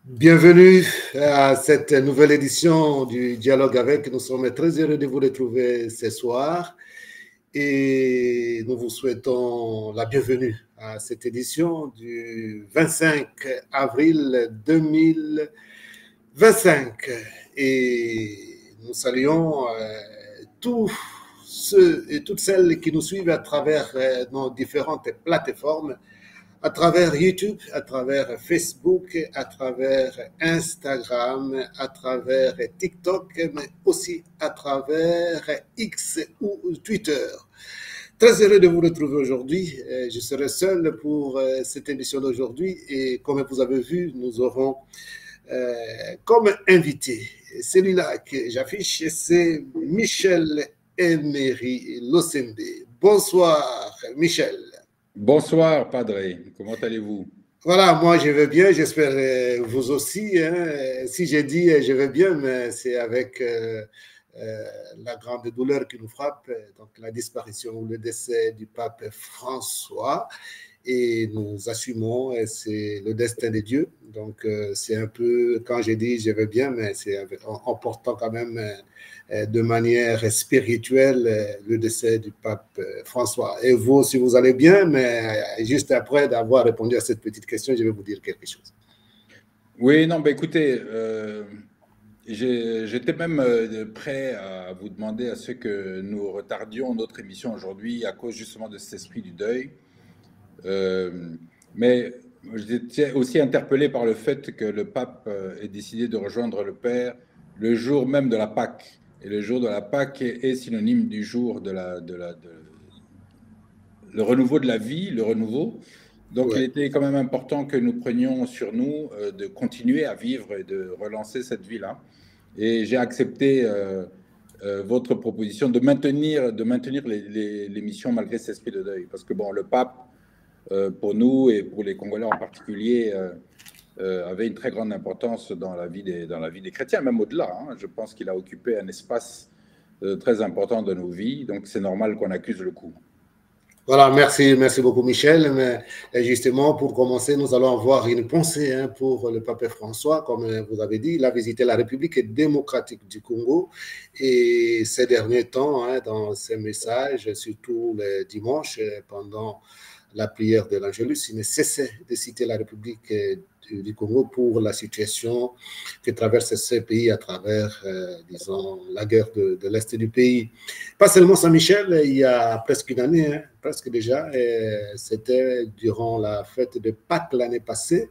Bienvenue à cette nouvelle édition du Dialogue avec. Nous sommes très heureux de vous retrouver ce soir et nous vous souhaitons la bienvenue à cette édition du 25 avril 2025. Et nous saluons tous ceux et toutes celles qui nous suivent à travers nos différentes plateformes, à travers YouTube, à travers Facebook, à travers Instagram, à travers TikTok, mais aussi à travers X ou Twitter. Très heureux de vous retrouver aujourd'hui. Je serai seul pour cette émission d'aujourd'hui et comme vous avez vu, nous aurons comme invité, celui-là que j'affiche, c'est Michel Emery Losembe. Bonsoir Michel. Bonsoir, Padre. Comment allez-vous? Voilà, moi je vais bien, j'espère vous aussi. Hein. Si j'ai dit je vais bien, mais c'est avec la grande douleur qui nous frappe, donc la disparition ou le décès du pape François. Et nous assumons, c'est le destin de Dieu. Donc c'est un peu, quand j'ai dit je vais bien, mais c'est en portant quand même de manière spirituelle le décès du pape François. Et vous, si vous allez bien, mais juste après d'avoir répondu à cette petite question, je vais vous dire quelque chose. Oui, non, écoutez, j'étais même prêt à vous demander à ce que nous retardions notre émission aujourd'hui à cause justement de cet esprit du deuil. Mais j'étais aussi interpellé par le fait que le pape ait décidé de rejoindre le Père le jour même de la Pâque. Et le jour de la Pâque est synonyme du jour le renouveau de la vie, le renouveau. Donc, il était quand même important que nous prenions sur nous de continuer à vivre et de relancer cette vie-là. Et j'ai accepté votre proposition de maintenir l'émission malgré cet esprit de deuil. Parce que, bon, le pape, pour nous et pour les Congolais en particulier, avait une très grande importance dans la vie des chrétiens, même au-delà. Hein. Je pense qu'il a occupé un espace très important de nos vies, donc c'est normal qu'on accuse le coup. Voilà, merci beaucoup Michel. Mais justement, pour commencer, nous allons avoir une pensée pour le pape François. Comme vous avez dit, il a visité la République démocratique du Congo et ces derniers temps, dans ses messages, surtout le dimanche, pendant la prière de l'Angélus, il ne cessait de citer la République du Congo pour la situation que traverse ce pays à travers, disons, la guerre de l'Est du pays. Pas seulement Saint-Michel, il y a presque une année, presque déjà, c'était durant la fête de Pâques l'année passée,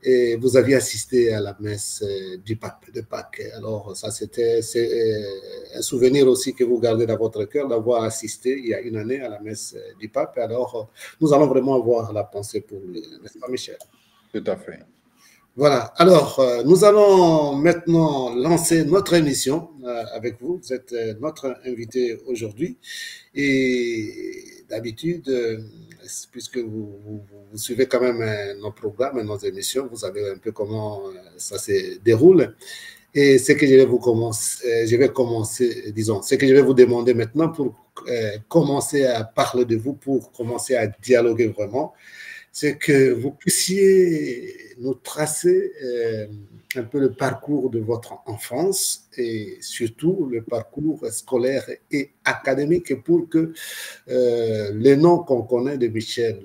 et vous aviez assisté à la messe du pape de Pâques. Alors ça, c'est un souvenir aussi que vous gardez dans votre cœur d'avoir assisté il y a une année à la messe du pape. Alors nous allons vraiment avoir la pensée pour lui, n'est-ce pas Michel? Tout à fait. Voilà, alors nous allons maintenant lancer notre émission avec vous. Vous êtes notre invité aujourd'hui et d'habitude, puisque vous suivez quand même nos programmes et nos émissions, vous savez un peu comment ça se déroule. Et ce que je vais commencer, disons, ce que je vais vous demander maintenant pour commencer à parler de vous, pour commencer à dialoguer vraiment, c'est que vous puissiez nous tracer un peu le parcours de votre enfance et surtout le parcours scolaire et académique pour que les noms qu'on connaît de Michel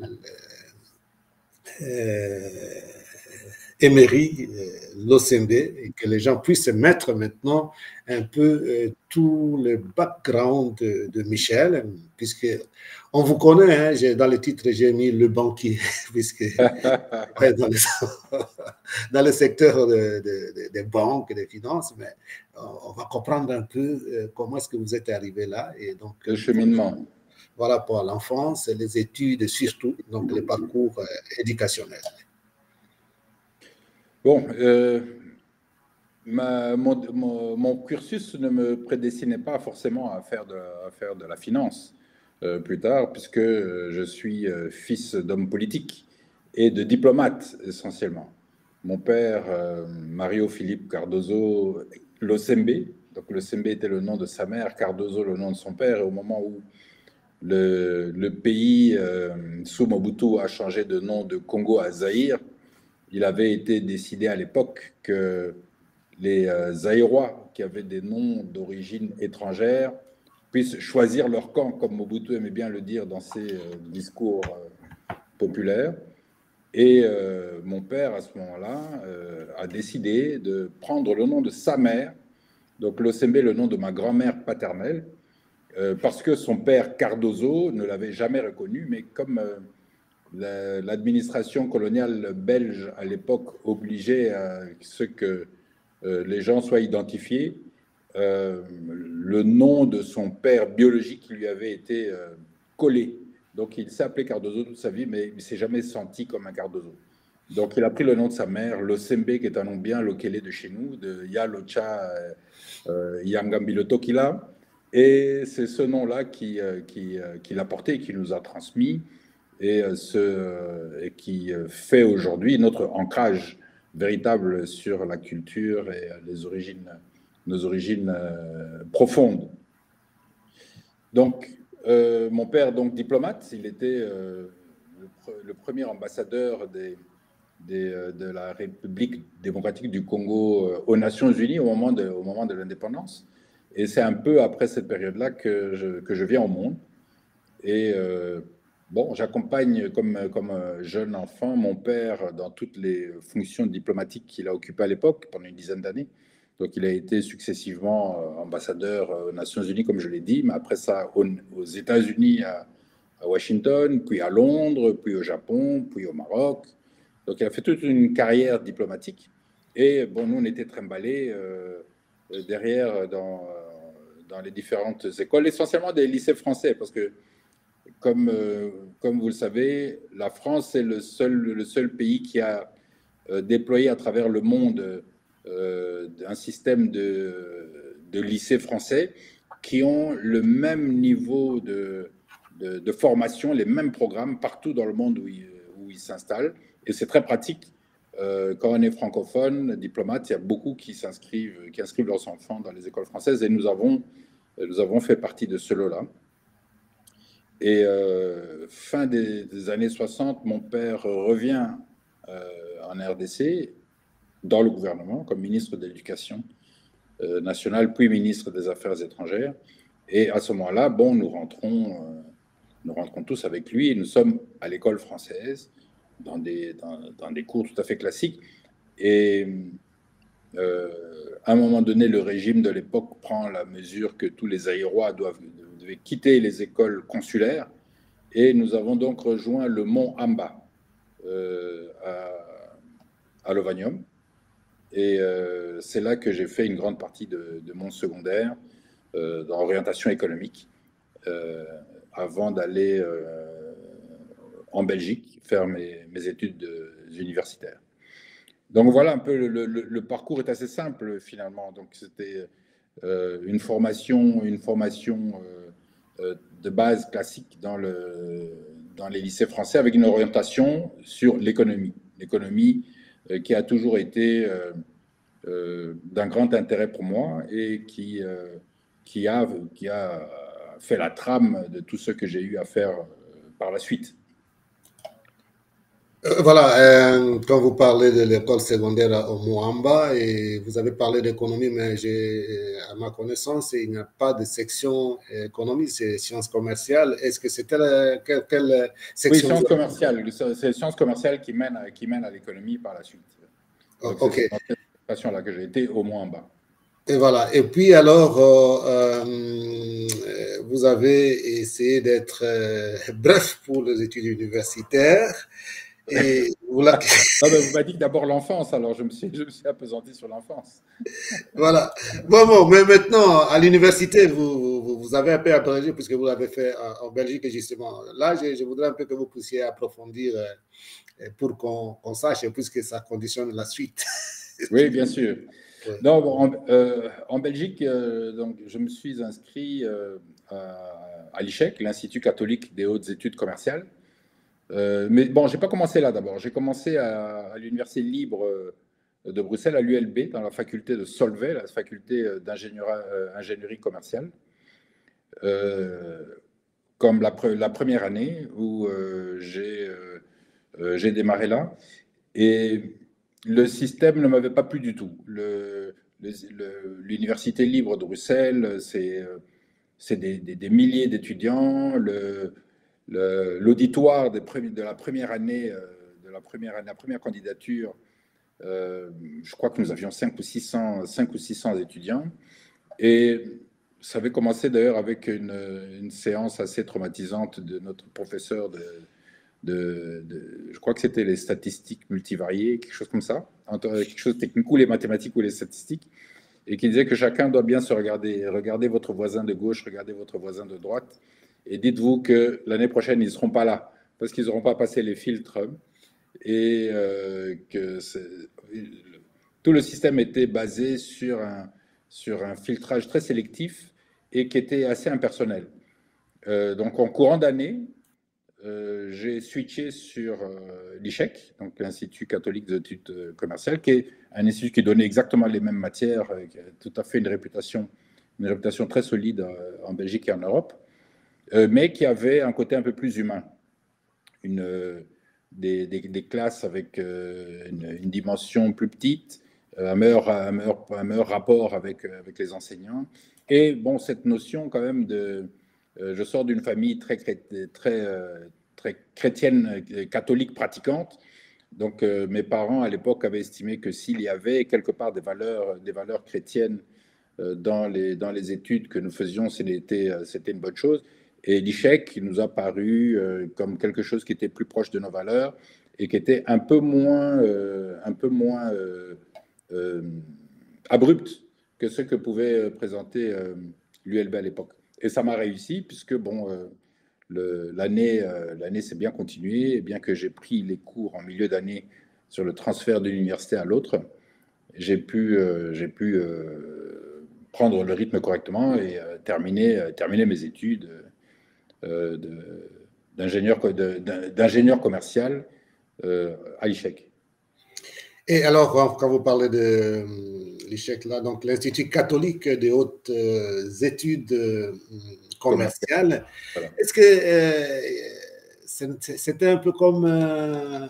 Emery Losembe et que les gens puissent mettre maintenant un peu tout le background de Michel, puisque on vous connaît, dans le titre j'ai mis le banquier, puisque dans le secteur des banques, des finances, mais on va comprendre un peu comment est-ce que vous êtes arrivé là. Et donc, le cheminement. Voilà pour l'enfance, les études surtout, donc le parcours éducationnel. Bon, mon cursus ne me prédestinait pas forcément à faire de la finance. plus tard, puisque je suis fils d'homme politique et de diplomate essentiellement. Mon père, Mario Philippe Cardozo Losembe, donc Losembe était le nom de sa mère, Cardozo le nom de son père, et au moment où le pays sous Mobutu a changé de nom de Congo à Zaïre, il avait été décidé à l'époque que les Zaïrois qui avaient des noms d'origine étrangère puissent choisir leur camp, comme Mobutu aimait bien le dire dans ses discours populaires. Et mon père, à ce moment-là, a décidé de prendre le nom de sa mère, donc Losembe, le nom de ma grand-mère paternelle, parce que son père Cardozo ne l'avait jamais reconnu, mais comme l'administration coloniale belge à l'époque obligeait à ce que les gens soient identifiés, le nom de son père biologique lui avait été collé. Donc il s'est appelé Cardozo toute sa vie, mais il ne s'est jamais senti comme un Cardozo. Donc il a pris le nom de sa mère, Losembe, qui est un nom bien lokélé de chez nous, de Yalocha Yangambilotokila. Et c'est ce nom-là qu'il a porté et qui nous a transmis et qui fait aujourd'hui notre ancrage véritable sur la culture et nos origines profondes. Donc, mon père, donc diplomate, il était le premier ambassadeur de la République démocratique du Congo aux Nations Unies au moment de l'indépendance. Et c'est un peu après cette période-là que je viens au monde. Et bon, j'accompagne comme jeune enfant mon père dans toutes les fonctions diplomatiques qu'il a occupées à l'époque, pendant une dizaine d'années. Donc, il a été successivement ambassadeur aux Nations Unies, comme je l'ai dit, mais après ça, aux États-Unis, à Washington, puis à Londres, puis au Japon, puis au Maroc. Donc, il a fait toute une carrière diplomatique. Et bon, nous, on était trimballés derrière dans les différentes écoles, essentiellement des lycées français, parce que comme vous le savez, la France est le seul pays qui a déployé à travers le monde un système de lycées français qui ont le même niveau de formation, les mêmes programmes partout dans le monde où ils s'installent. Et c'est très pratique. Quand on est francophone, diplomate, il y a beaucoup qui inscrivent leurs enfants dans les écoles françaises et nous avons fait partie de ce lot-là. Et fin des années 60, mon père revient en RDC dans le gouvernement comme ministre de l'Éducation nationale, puis ministre des Affaires étrangères. Et à ce moment-là, bon, nous rentrons tous avec lui et nous sommes à l'école française dans des cours tout à fait classiques. Et à un moment donné, le régime de l'époque prend la mesure que tous les Zaïrois devaient quitter les écoles consulaires. Et nous avons donc rejoint le mont Amba à Lovanium. Et c'est là que j'ai fait une grande partie de mon secondaire dans l'orientation économique avant d'aller en Belgique faire mes études universitaires. Donc voilà un peu, le parcours est assez simple finalement. Donc c'était une formation de base classique dans les lycées français avec une orientation sur l'économie. L'économie qui a toujours été d'un grand intérêt pour moi et qui a fait la trame de tout ce que j'ai eu à faire par la suite. Voilà, quand vous parlez de l'école secondaire au Moamba, et vous avez parlé d'économie, mais à ma connaissance, il n'y a pas de section économie, c'est sciences commerciales. Est-ce que c'était quelle section? Oui, sciences commerciales. C'est sciences commerciales qui mènent à l'économie par la suite. Donc, ok. c'est cette passion-là que j'ai été au Moamba. Et voilà. Et puis alors, vous avez essayé d'être bref pour les études universitaires. Et vous m'avez dit que d'abord l'enfance, alors je me suis appesanti sur l'enfance. Voilà. Bon, mais maintenant, à l'université, vous avez un peu abrégé puisque vous l'avez fait en Belgique, justement. Là, je voudrais un peu que vous puissiez approfondir pour qu'on sache, puisque ça conditionne la suite. Oui, bien sûr. Ouais. Non, bon, en Belgique, donc, je me suis inscrit à l'ICHEC, l'Institut catholique des hautes études commerciales. Mais bon, j'ai pas commencé là d'abord. J'ai commencé à l'Université libre de Bruxelles, à l'ULB, dans la faculté de Solvay, la faculté d'ingénierie commerciale, comme la première année où j'ai démarré là. Et le système ne m'avait pas plu du tout. L'Université libre de Bruxelles, c'est des milliers d'étudiants. L'auditoire de la première année, la première candidature, je crois que nous avions 5 ou 600 étudiants. Et ça avait commencé d'ailleurs avec une séance assez traumatisante de notre professeur je crois que c'était les statistiques multivariées, quelque chose comme ça, quelque chose de technique, ou les mathématiques ou les statistiques, et qui disait que chacun doit bien se regarder. Regardez votre voisin de gauche, regardez votre voisin de droite, et dites-vous que l'année prochaine, ils ne seront pas là, parce qu'ils n'auront pas passé les filtres, et que tout le système était basé sur un filtrage très sélectif et qui était assez impersonnel. Donc, en courant d'année, j'ai switché sur l'ICHEC, donc l'Institut catholique des études commerciales, qui est un institut qui donnait exactement les mêmes matières, qui a tout à fait une réputation très solide en Belgique et en Europe, mais qui avait un côté un peu plus humain, des classes avec une dimension plus petite, un meilleur rapport avec les enseignants, et bon, cette notion quand même je sors d'une famille très chrétienne, catholique pratiquante. Donc, mes parents, à l'époque, avaient estimé que s'il y avait quelque part des valeurs chrétiennes dans les études que nous faisions, c'était une bonne chose. Et l'ICHEC nous a paru comme quelque chose qui était plus proche de nos valeurs et qui était un peu moins abrupt que ce que pouvait présenter l'ULB à l'époque. Et ça m'a réussi, puisque bon, l'année s'est bien continuée, et bien que j'ai pris les cours en milieu d'année sur le transfert d'une université à l'autre, j'ai pu prendre le rythme correctement et terminer mes études d'ingénieur commercial à l'ICHEC. Et alors, quand vous parlez de l'ICHEC, là, donc l'Institut catholique des hautes études commerciales, voilà. Est-ce que c'était un peu comme un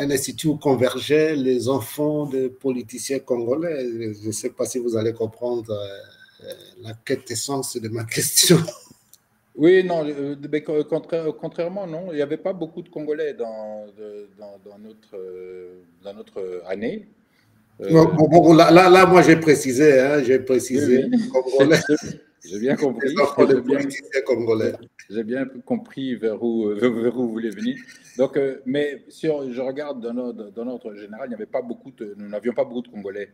institut où convergeaient les enfants de politiciens congolais? Je ne sais pas si vous allez comprendre la quintessence de ma question. Oui, non, mais contrairement, non, il n'y avait pas beaucoup de Congolais dans notre année. Bon, là, moi, j'ai précisé, oui. Congolais. J'ai bien compris. J'ai bien compris vers où vous voulez venir. Donc, mais si je regarde dans notre général, nous n'avions pas beaucoup de Congolais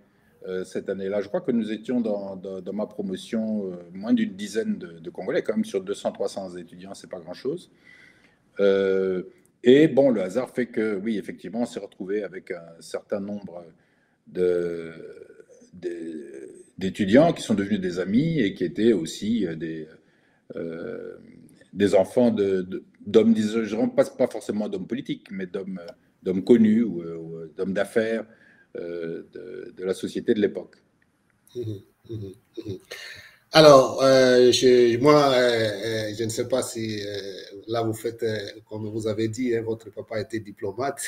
cette année-là. Je crois que nous étions dans ma promotion moins d'une dizaine de Congolais, quand même sur 200-300 étudiants, c'est pas grand-chose. Et bon, le hasard fait que, oui, effectivement, on s'est retrouvé avec un certain nombre d'étudiants qui sont devenus des amis et qui étaient aussi des enfants d'hommes, disons, pas forcément d'hommes politiques, mais d'hommes connus ou d'hommes d'affaires de la société de l'époque. Alors, moi, je ne sais pas si là vous faites, comme vous avez dit, votre papa était diplomate.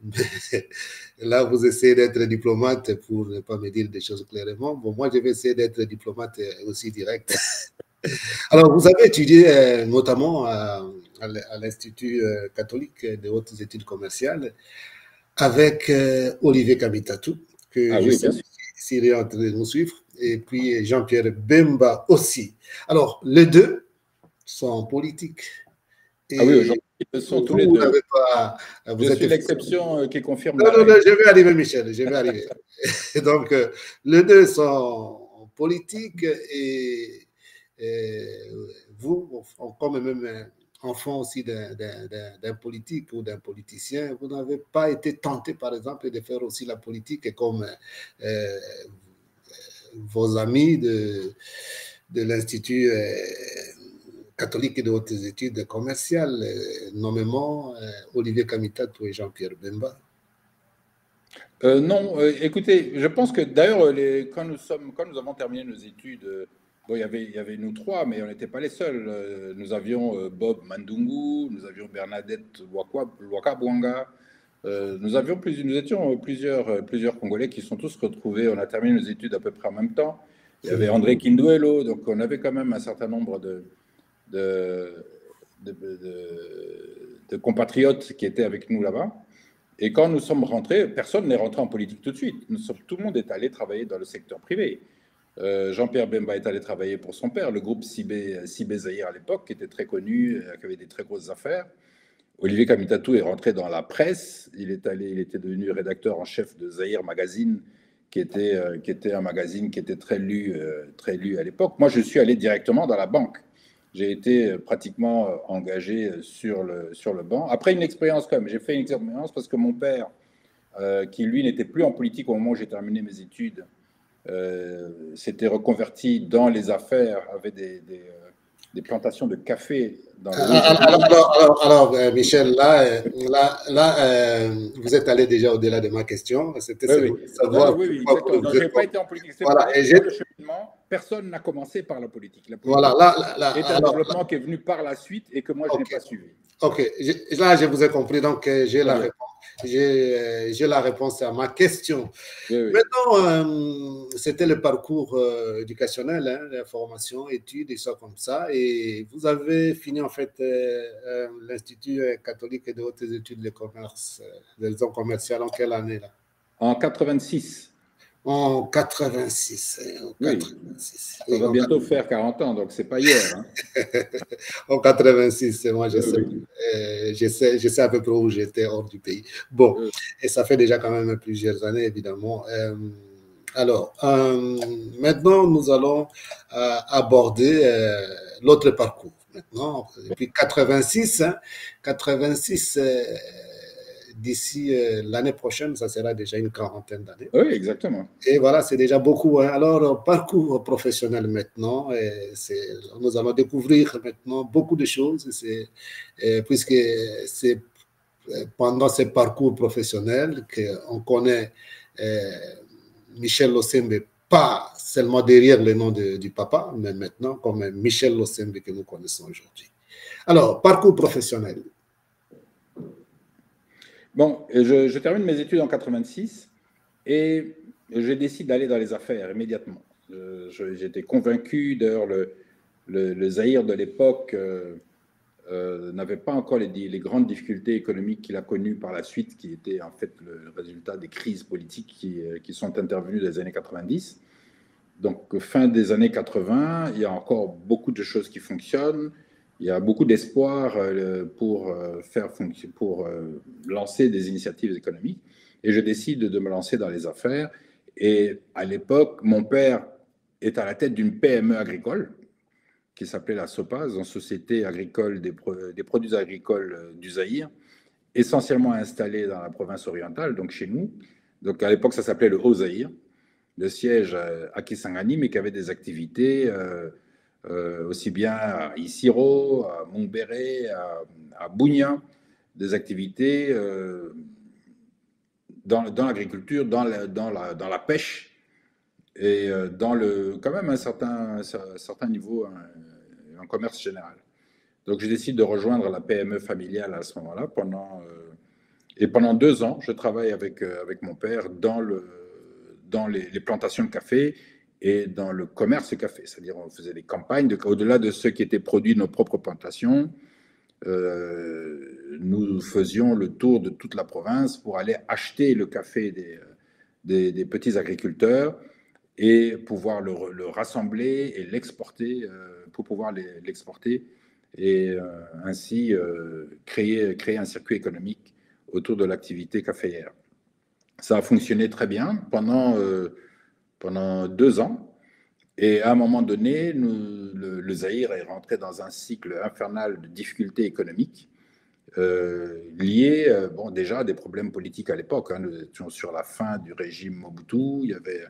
Mais là, vous essayez d'être diplomate pour ne pas me dire des choses clairement. Bon, moi, je vais essayer d'être diplomate aussi direct. Alors, vous avez étudié notamment à l'Institut catholique des hautes études commerciales avec Olivier Kamitatou, que je sais s'il est en train de nous suivre, et puis Jean-Pierre Bemba aussi. Alors, les deux sont politiques. Et oui, aujourd'hui, ils sont tous les deux. Je suis l'exception qui confirme. Non, je vais arriver, Michel, je vais arriver. Donc, les deux sont politiques et vous, comme même enfant aussi d'un politique ou d'un politicien, vous n'avez pas été tenté, par exemple, de faire aussi la politique comme vos amis de l'Institut catholique de hautes études commerciales, nommément Olivier Kamitatou et Jean-Pierre Bemba. Non, écoutez, je pense que d'ailleurs, quand nous avons terminé nos études, bon, il y avait nous trois, mais on n'était pas les seuls. Nous avions Bob Mandungu, nous avions Bernadette Wakabwanga, nous étions plusieurs Congolais qui sont tous retrouvés. On a terminé nos études à peu près en même temps. Il y avait André Kinduelo, donc on avait quand même un certain nombre de compatriotes qui étaient avec nous là-bas. Et quand nous sommes rentrés, personne n'est rentré en politique tout de suite. Tout le monde est allé travailler dans le secteur privé. Jean-Pierre Bemba est allé travailler pour son père, le groupe Sibé Zahir à l'époque, qui était très connu, qui avait des très grosses affaires. Olivier Kamitatou est rentré dans la presse. Il était devenu rédacteur en chef de Zahir Magazine, qui était un magazine qui était très lu à l'époque. Moi, je suis allé directement dans la banque. J'ai été pratiquement engagé sur le banc. Après une expérience quand même, j'ai fait une expérience parce que mon père, qui lui n'était plus en politique au moment où j'ai terminé mes études, s'était reconverti dans les affaires, avait des plantations de café dans le alors, Michel, là, vous êtes allé déjà au-delà de ma question. C'était savoir. Oui, exactement. Donc, je n'ai pas été en politique. Voilà, le cheminement, personne n'a commencé par la politique. La politique est un développement qui est venu par la suite et que moi, je n'ai pas suivi. OK. Là, je vous ai compris. Donc, j'ai la réponse. J'ai la réponse à ma question. Oui. Maintenant, c'était le parcours éducationnel, hein, la formation, études et ça comme ça. Et vous avez fini en fait l'Institut catholique de hautes études de commerce, des liaisons commerciales en quelle année là? En 86. En 86. Oui. Ça va bientôt faire 40 ans, donc c'est pas hier. Hein. En 86, moi je sais à peu près où j'étais hors du pays. Bon, et ça fait déjà quand même plusieurs années, évidemment. Alors, maintenant, nous allons aborder l'autre parcours. Maintenant, depuis 86, d'ici l'année prochaine, ça sera déjà une quarantaine d'années. Oui, exactement. Et voilà, c'est déjà beaucoup. Hein. Alors, parcours professionnel maintenant, nous allons découvrir maintenant beaucoup de choses, puisque c'est pendant ce parcours professionnel qu'on connaît Michel Losembe, pas seulement derrière le nom du papa, mais maintenant comme Michel Losembe que nous connaissons aujourd'hui. Alors, parcours professionnel. Bon, je termine mes études en 86 et je décide d'aller dans les affaires immédiatement. J'étais convaincu, d'ailleurs, le Zaïre de l'époque n'avait pas encore les grandes difficultés économiques qu'il a connues par la suite, qui étaient en fait le résultat des crises politiques qui sont intervenues dans les années 90. Donc, fin des années 80, il y a encore beaucoup de choses qui fonctionnent. Il y a beaucoup d'espoir pour lancer des initiatives économiques. Et je décide de me lancer dans les affaires. Et à l'époque, mon père est à la tête d'une PME agricole qui s'appelait la SOPAZ, une société agricole des produits agricoles du Zaïre, essentiellement installée dans la province orientale, donc chez nous. Donc à l'époque, ça s'appelait le Haut-Zaïre, le siège à Kisangani, mais qui avait des activités aussi bien à Isiro, à Montbéré, à Bounia, des activités dans l'agriculture, dans la pêche et dans quand même un certain niveau, en commerce général. Donc, je décide de rejoindre la PME familiale à ce moment-là. Pendant 2 ans, je travaille avec mon père dans les plantations de café et dans le commerce café. C'est-à-dire, on faisait des campagnes, au-delà de ce qui était produit de nos propres plantations, nous faisions le tour de toute la province pour aller acheter le café des petits agriculteurs et pouvoir le rassembler et l'exporter pour pouvoir l'exporter et ainsi créer un circuit économique autour de l'activité caféière. Ça a fonctionné très bien pendant 2 ans. Et à un moment donné, le Zaïre est rentré dans un cycle infernal de difficultés économiques liées déjà à des problèmes politiques à l'époque. Hein. Nous étions sur la fin du régime Mobutu. Il y avait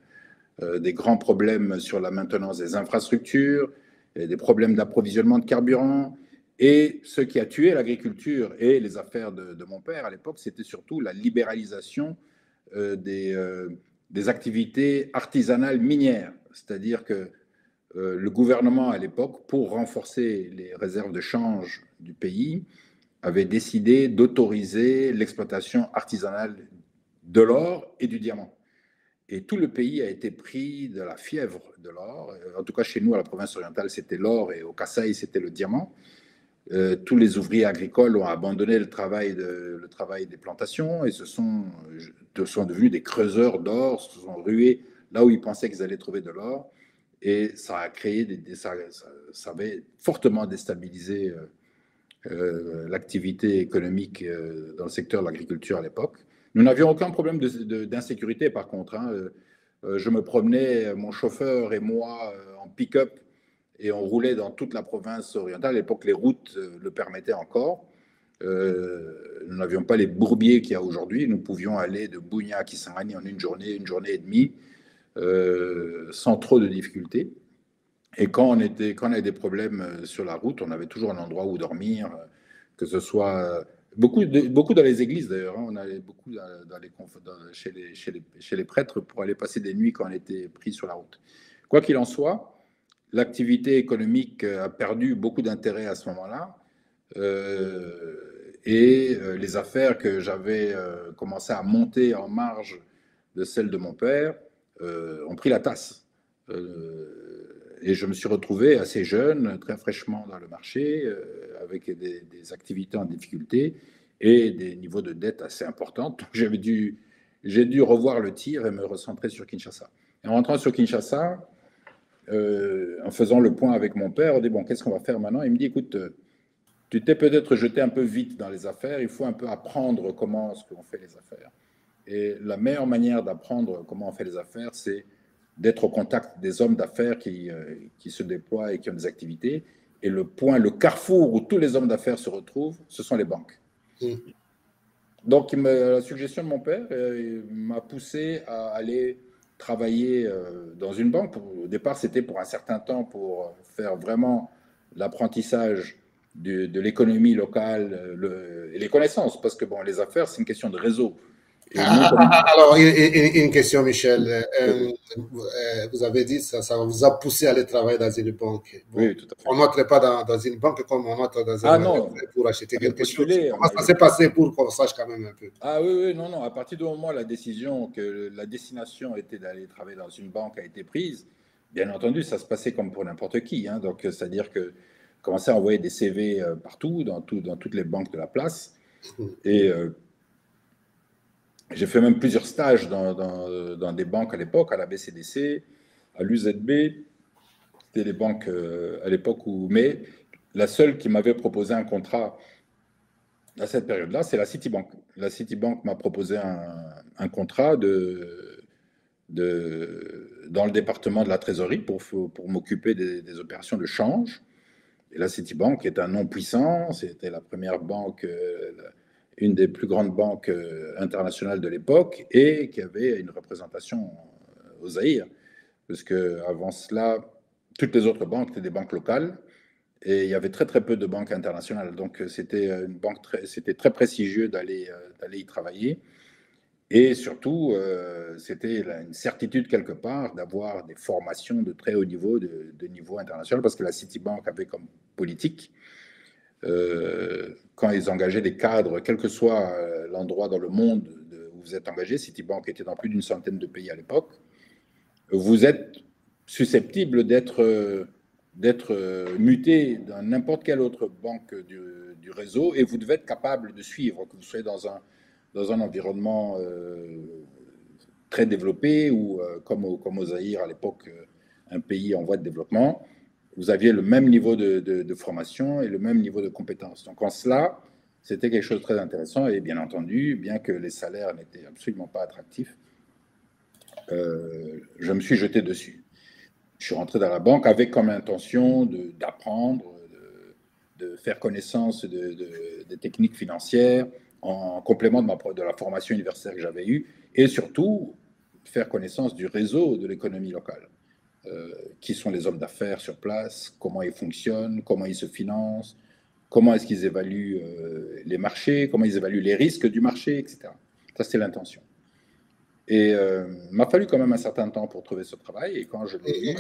des grands problèmes sur la maintenance des infrastructures, et des problèmes d'approvisionnement de carburant. Et ce qui a tué l'agriculture et les affaires de mon père à l'époque, c'était surtout la libéralisation des activités artisanales minières. C'est-à-dire que le gouvernement à l'époque, pour renforcer les réserves de change du pays, avait décidé d'autoriser l'exploitation artisanale de l'or et du diamant. Et tout le pays a été pris de la fièvre de l'or. En tout cas, chez nous, à la province orientale, c'était l'or et au Kasaï, c'était le diamant. Tous les ouvriers agricoles ont abandonné le travail des plantations et sont devenus des creuseurs d'or, se sont rués là où ils pensaient qu'ils allaient trouver de l'or. Et ça a créé ça avait fortement déstabilisé l'activité économique dans le secteur de l'agriculture à l'époque. Nous n'avions aucun problème d'insécurité, par contre. Hein. Je me promenais, mon chauffeur et moi, en pick-up, et on roulait dans toute la province orientale. À l'époque, les routes le permettaient encore. Nous n'avions pas les bourbiers qu'il y a aujourd'hui. Nous pouvions aller de Bunia à Kisangani en une journée et demie, sans trop de difficultés. Et quand on avait des problèmes sur la route, on avait toujours un endroit où dormir, que ce soit beaucoup dans les églises d'ailleurs. Hein, on allait beaucoup chez les prêtres pour aller passer des nuits quand on était pris sur la route. Quoi qu'il en soit, l'activité économique a perdu beaucoup d'intérêt à ce moment-là. Et les affaires que j'avais commencé à monter en marge de celles de mon père ont pris la tasse. Et je me suis retrouvé assez jeune, très fraîchement dans le marché, avec des activités en difficulté et des niveaux de dette assez importants. Donc j'ai dû revoir le tir et me recentrer sur Kinshasa. Et en rentrant sur Kinshasa, en faisant le point avec mon père, on dit, bon, qu'est-ce qu'on va faire maintenant? Il me dit, écoute, tu t'es peut-être jeté un peu vite dans les affaires, il faut un peu apprendre comment est-ce qu'on fait les affaires. Et la meilleure manière d'apprendre comment on fait les affaires, c'est d'être au contact des hommes d'affaires qui se déploient et qui ont des activités. Et le carrefour où tous les hommes d'affaires se retrouvent, ce sont les banques. Donc, la suggestion de mon père m'a poussé à aller travailler dans une banque. Au départ, c'était pour un certain temps pour faire vraiment l'apprentissage de l'économie locale et les connaissances. Parce que bon, les affaires, c'est une question de réseau. Alors, une question, Michel. Vous avez dit que ça vous a poussé à aller travailler dans une banque. Bon, oui, tout à fait. On n'entrait pas dans une banque comme on entre dans pour acheter quelque chose. Comment ça s'est passé pour qu'on sache quand même un peu? Ah oui, non. À partir du moment où la destination était d'aller travailler dans une banque a été prise, bien entendu, ça se passait comme pour n'importe qui. Hein. Donc, c'est-à-dire que commençait à envoyer des CV partout, dans toutes les banques de la place. Et j'ai fait même plusieurs stages dans des banques à l'époque, à la BCDC, à l'UZB. C'était les banques à l'époque mais la seule qui m'avait proposé un contrat à cette période-là, c'est la Citibank. La Citibank m'a proposé un contrat dans le département de la trésorerie pour m'occuper des opérations de change. Et la Citibank est un nom puissant. C'était la première banque, une des plus grandes banques internationales de l'époque et qui avait une représentation au Zaïre. Parce qu'avant cela, toutes les autres banques étaient des banques locales et il y avait très très peu de banques internationales. Donc c'était c'était très prestigieux d'aller y travailler. Et surtout, c'était une certitude quelque part d'avoir des formations de très haut niveau, de niveau international, parce que la Citibank avait comme politique, quand ils engageaient des cadres, quel que soit l'endroit dans le monde où vous êtes engagé, Citibank était dans plus d'une centaine de pays à l'époque, vous êtes susceptible d'être muté dans n'importe quelle autre banque du réseau et vous devez être capable de suivre, que vous soyez dans un environnement très développé ou comme au Zaïre à l'époque, un pays en voie de développement, vous aviez le même niveau de formation et le même niveau de compétence. Donc en cela, c'était quelque chose de très intéressant et bien entendu, bien que les salaires n'étaient absolument pas attractifs, je me suis jeté dessus. Je suis rentré dans la banque avec comme intention d'apprendre, de faire connaissance des techniques financières en complément de la formation universitaire que j'avais eue et surtout faire connaissance du réseau de l'économie locale. Qui sont les hommes d'affaires sur place, comment ils fonctionnent, comment ils se financent, comment est-ce qu'ils évaluent les marchés, comment ils évaluent les risques du marché, etc. Ça, c'est l'intention. Et il m'a fallu quand même un certain temps pour trouver ce travail. Et quand je l'ai eu...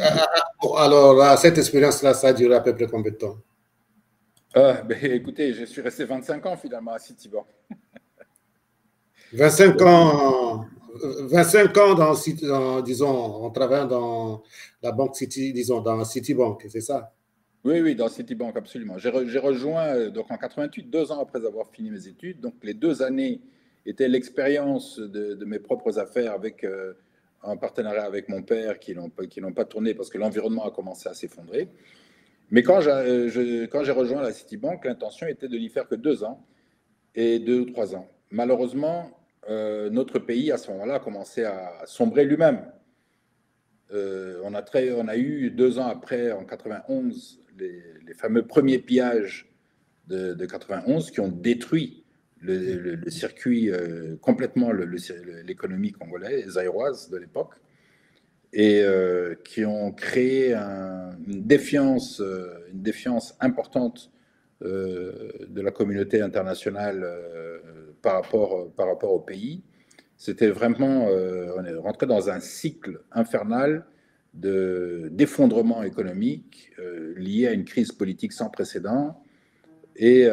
Alors, cette expérience-là, ça a duré à peu près combien de temps? Écoutez, je suis resté 25 ans finalement à Citibank. 25 ans, 25 ans disons, en travaillant dans la banque City, disons, dans Citibank, c'est ça? Oui, dans Citibank, absolument. J'ai rejoint donc en 88, 2 ans après avoir fini mes études. Donc les 2 années étaient l'expérience de mes propres affaires avec un partenariat avec mon père qui n'ont pas tourné parce que l'environnement a commencé à s'effondrer. Mais quand j'ai rejoint la Citibank, l'intention était de n'y faire que 2 ans et 2 ou 3 ans. Malheureusement, notre pays à ce moment-là a commencé à sombrer lui-même. On a eu 2 ans après, en 91, les fameux premiers pillages de 91 qui ont détruit le circuit complètement, l'économie congolaise, zaïroise de l'époque, et qui ont créé une défiance importante de la communauté internationale par rapport au pays. C'était vraiment, on est rentré dans un cycle infernal d'effondrement économique lié à une crise politique sans précédent et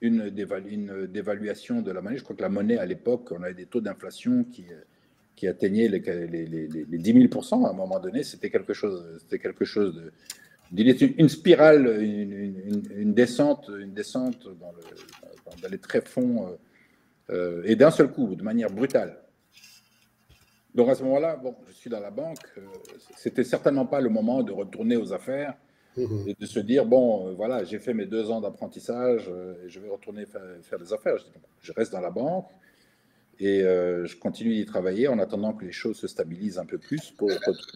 une dévaluation de la monnaie. Je crois que la monnaie, à l'époque, on avait des taux d'inflation qui atteignaient les 10 000% à un moment donné. C'était quelque chose de... Une spirale, une descente dans les tréfonds et d'un seul coup, de manière brutale. Donc à ce moment-là, bon, je suis dans la banque, c'était certainement pas le moment de retourner aux affaires et de se dire, bon, voilà, j'ai fait mes 2 ans d'apprentissage et je vais retourner faire des affaires. Je reste dans la banque et je continue d'y travailler en attendant que les choses se stabilisent un peu plus.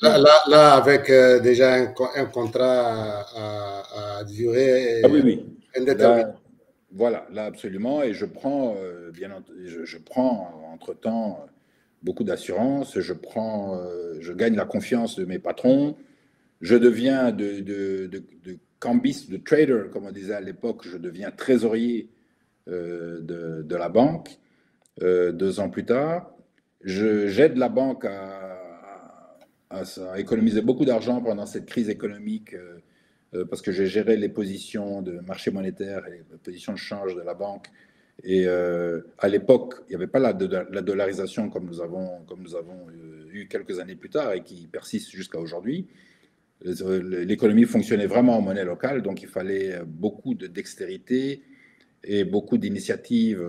Là, avec déjà un contrat à durée indéterminée. Voilà, là absolument. Et je prends, je prends entre-temps beaucoup d'assurance. Je gagne la confiance de mes patrons. Je deviens de cambiste, de trader, comme on disait à l'époque. Je deviens trésorier de la banque 2 ans plus tard. J'aide la banque à économiser beaucoup d'argent pendant cette crise économique parce que j'ai géré les positions de marché monétaire et les positions de change de la banque. Et à l'époque, il n'y avait pas la dollarisation comme nous avons eu quelques années plus tard et qui persiste jusqu'à aujourd'hui. L'économie fonctionnait vraiment en monnaie locale, donc il fallait beaucoup de dextérité et beaucoup d'initiatives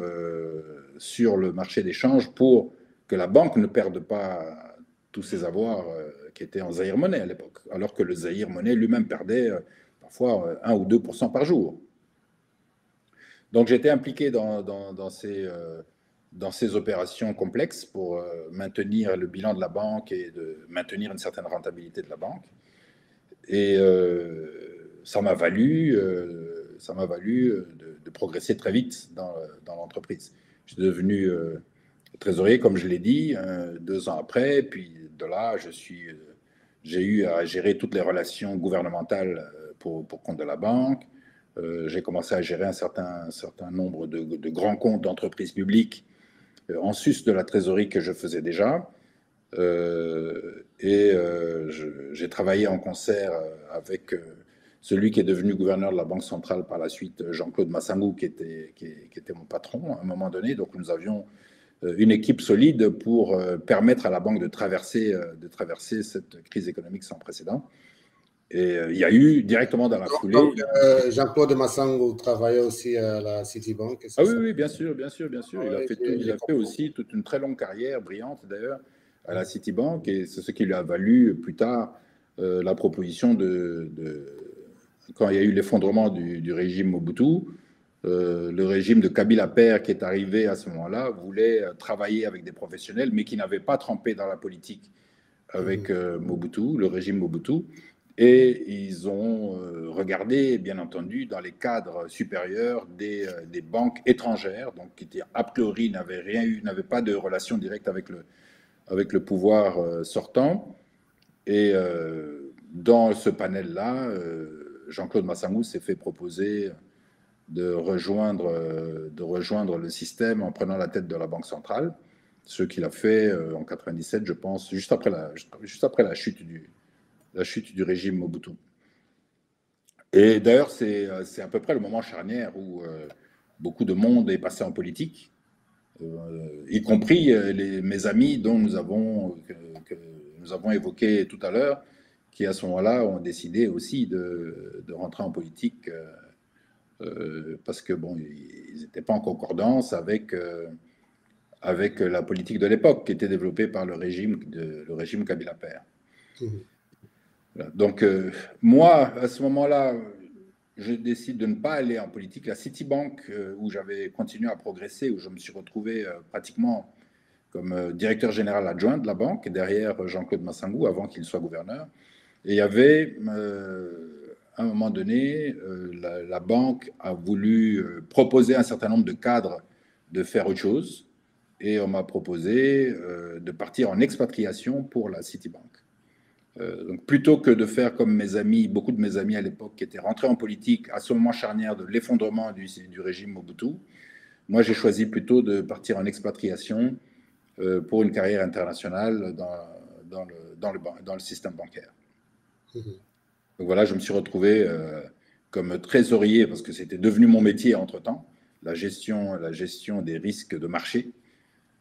sur le marché des changes pour que la banque ne perde pas tous ses avoirs qui étaient en Zaïre monnaie à l'époque, alors que le Zaïre monnaie lui-même perdait parfois 1 ou 2% par jour. Donc j'étais impliqué dans ces opérations complexes pour maintenir le bilan de la banque et de maintenir une certaine rentabilité de la banque. Et ça m'a valu de progresser très vite dans l'entreprise. Je suis devenu trésorier, comme je l'ai dit, 2 ans après. Puis de là, j'ai eu à gérer toutes les relations gouvernementales pour compte de la banque. J'ai commencé à gérer un certain nombre de grands comptes d'entreprises publiques en sus de la trésorerie que je faisais déjà. J'ai travaillé en concert avec celui qui est devenu gouverneur de la Banque centrale par la suite, Jean-Claude Massangou, qui était mon patron à un moment donné. Donc nous avions une équipe solide pour permettre à la banque de traverser cette crise économique sans précédent. Et il y a eu directement dans la foulée... Donc, Jean-Claude Massangou travaillait aussi à la Citibank. Oui, bien sûr. Il a fait aussi toute une très longue carrière, brillante d'ailleurs, à la Citibank, et c'est ce qui lui a valu plus tard la proposition quand il y a eu l'effondrement du régime Mobutu, le régime de Kabila père qui est arrivé à ce moment-là voulait travailler avec des professionnels, mais qui n'avaient pas trempé dans la politique avec Mobutu, le régime Mobutu. Et ils ont regardé, bien entendu, dans les cadres supérieurs des banques étrangères, donc qui a priori n'avaient pas de relation directe avec avec le pouvoir sortant. Et dans ce panel-là, Jean-Claude Massangou s'est fait proposer de rejoindre le système en prenant la tête de la Banque centrale, ce qu'il a fait en 97, je pense, juste après la chute du régime Mobutu. Et d'ailleurs, c'est à peu près le moment charnière où beaucoup de monde est passé en politique, y compris mes amis dont que nous avons évoqué tout à l'heure, qui à ce moment-là ont décidé aussi de rentrer en politique parce que bon, ils n'étaient pas en concordance avec la politique de l'époque qui était développée par le régime Kabila père. Voilà. Donc moi, à ce moment-là, je décide de ne pas aller en politique. La Citibank, où j'avais continué à progresser, où je me suis retrouvé pratiquement comme directeur général adjoint de la banque, derrière Jean-Claude Massangou, avant qu'il soit gouverneur. Et il y avait, à un moment donné, la banque a voulu proposer à un certain nombre de cadres de faire autre chose. Et on m'a proposé de partir en expatriation pour la Citibank. Donc plutôt que de faire comme mes amis, beaucoup de mes amis à l'époque qui étaient rentrés en politique à ce moment charnière de l'effondrement du régime Mobutu, moi j'ai choisi plutôt de partir en expatriation pour une carrière internationale dans le système bancaire. Donc voilà, je me suis retrouvé comme trésorier, parce que c'était devenu mon métier entre-temps, la gestion des risques de marché.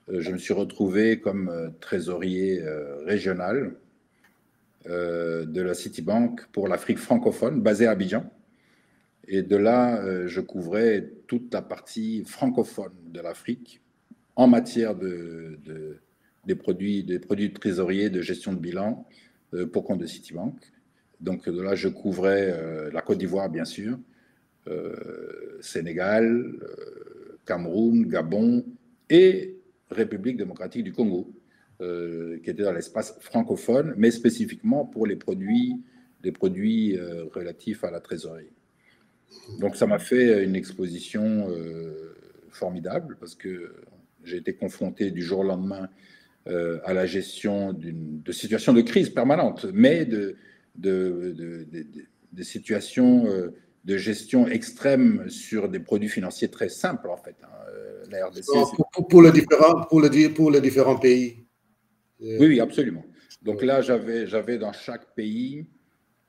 Je me suis retrouvé comme trésorier régional de la Citibank pour l'Afrique francophone, basée à Abidjan. Et de là, je couvrais toute la partie francophone de l'Afrique en matière des produits de trésorerie, de gestion de bilan pour compte de Citibank. Donc de là, je couvrais la Côte d'Ivoire, bien sûr, Sénégal, Cameroun, Gabon et République démocratique du Congo, qui était dans l'espace francophone, mais spécifiquement pour les produits relatifs à la trésorerie. Donc ça m'a fait une exposition formidable, parce que j'ai été confronté du jour au lendemain à la gestion de situations de crise permanente, mais de situations de gestion extrême sur des produits financiers très simples, en fait. La RDC, pour les différents pays. Oui, absolument. Donc là, j'avais dans chaque pays,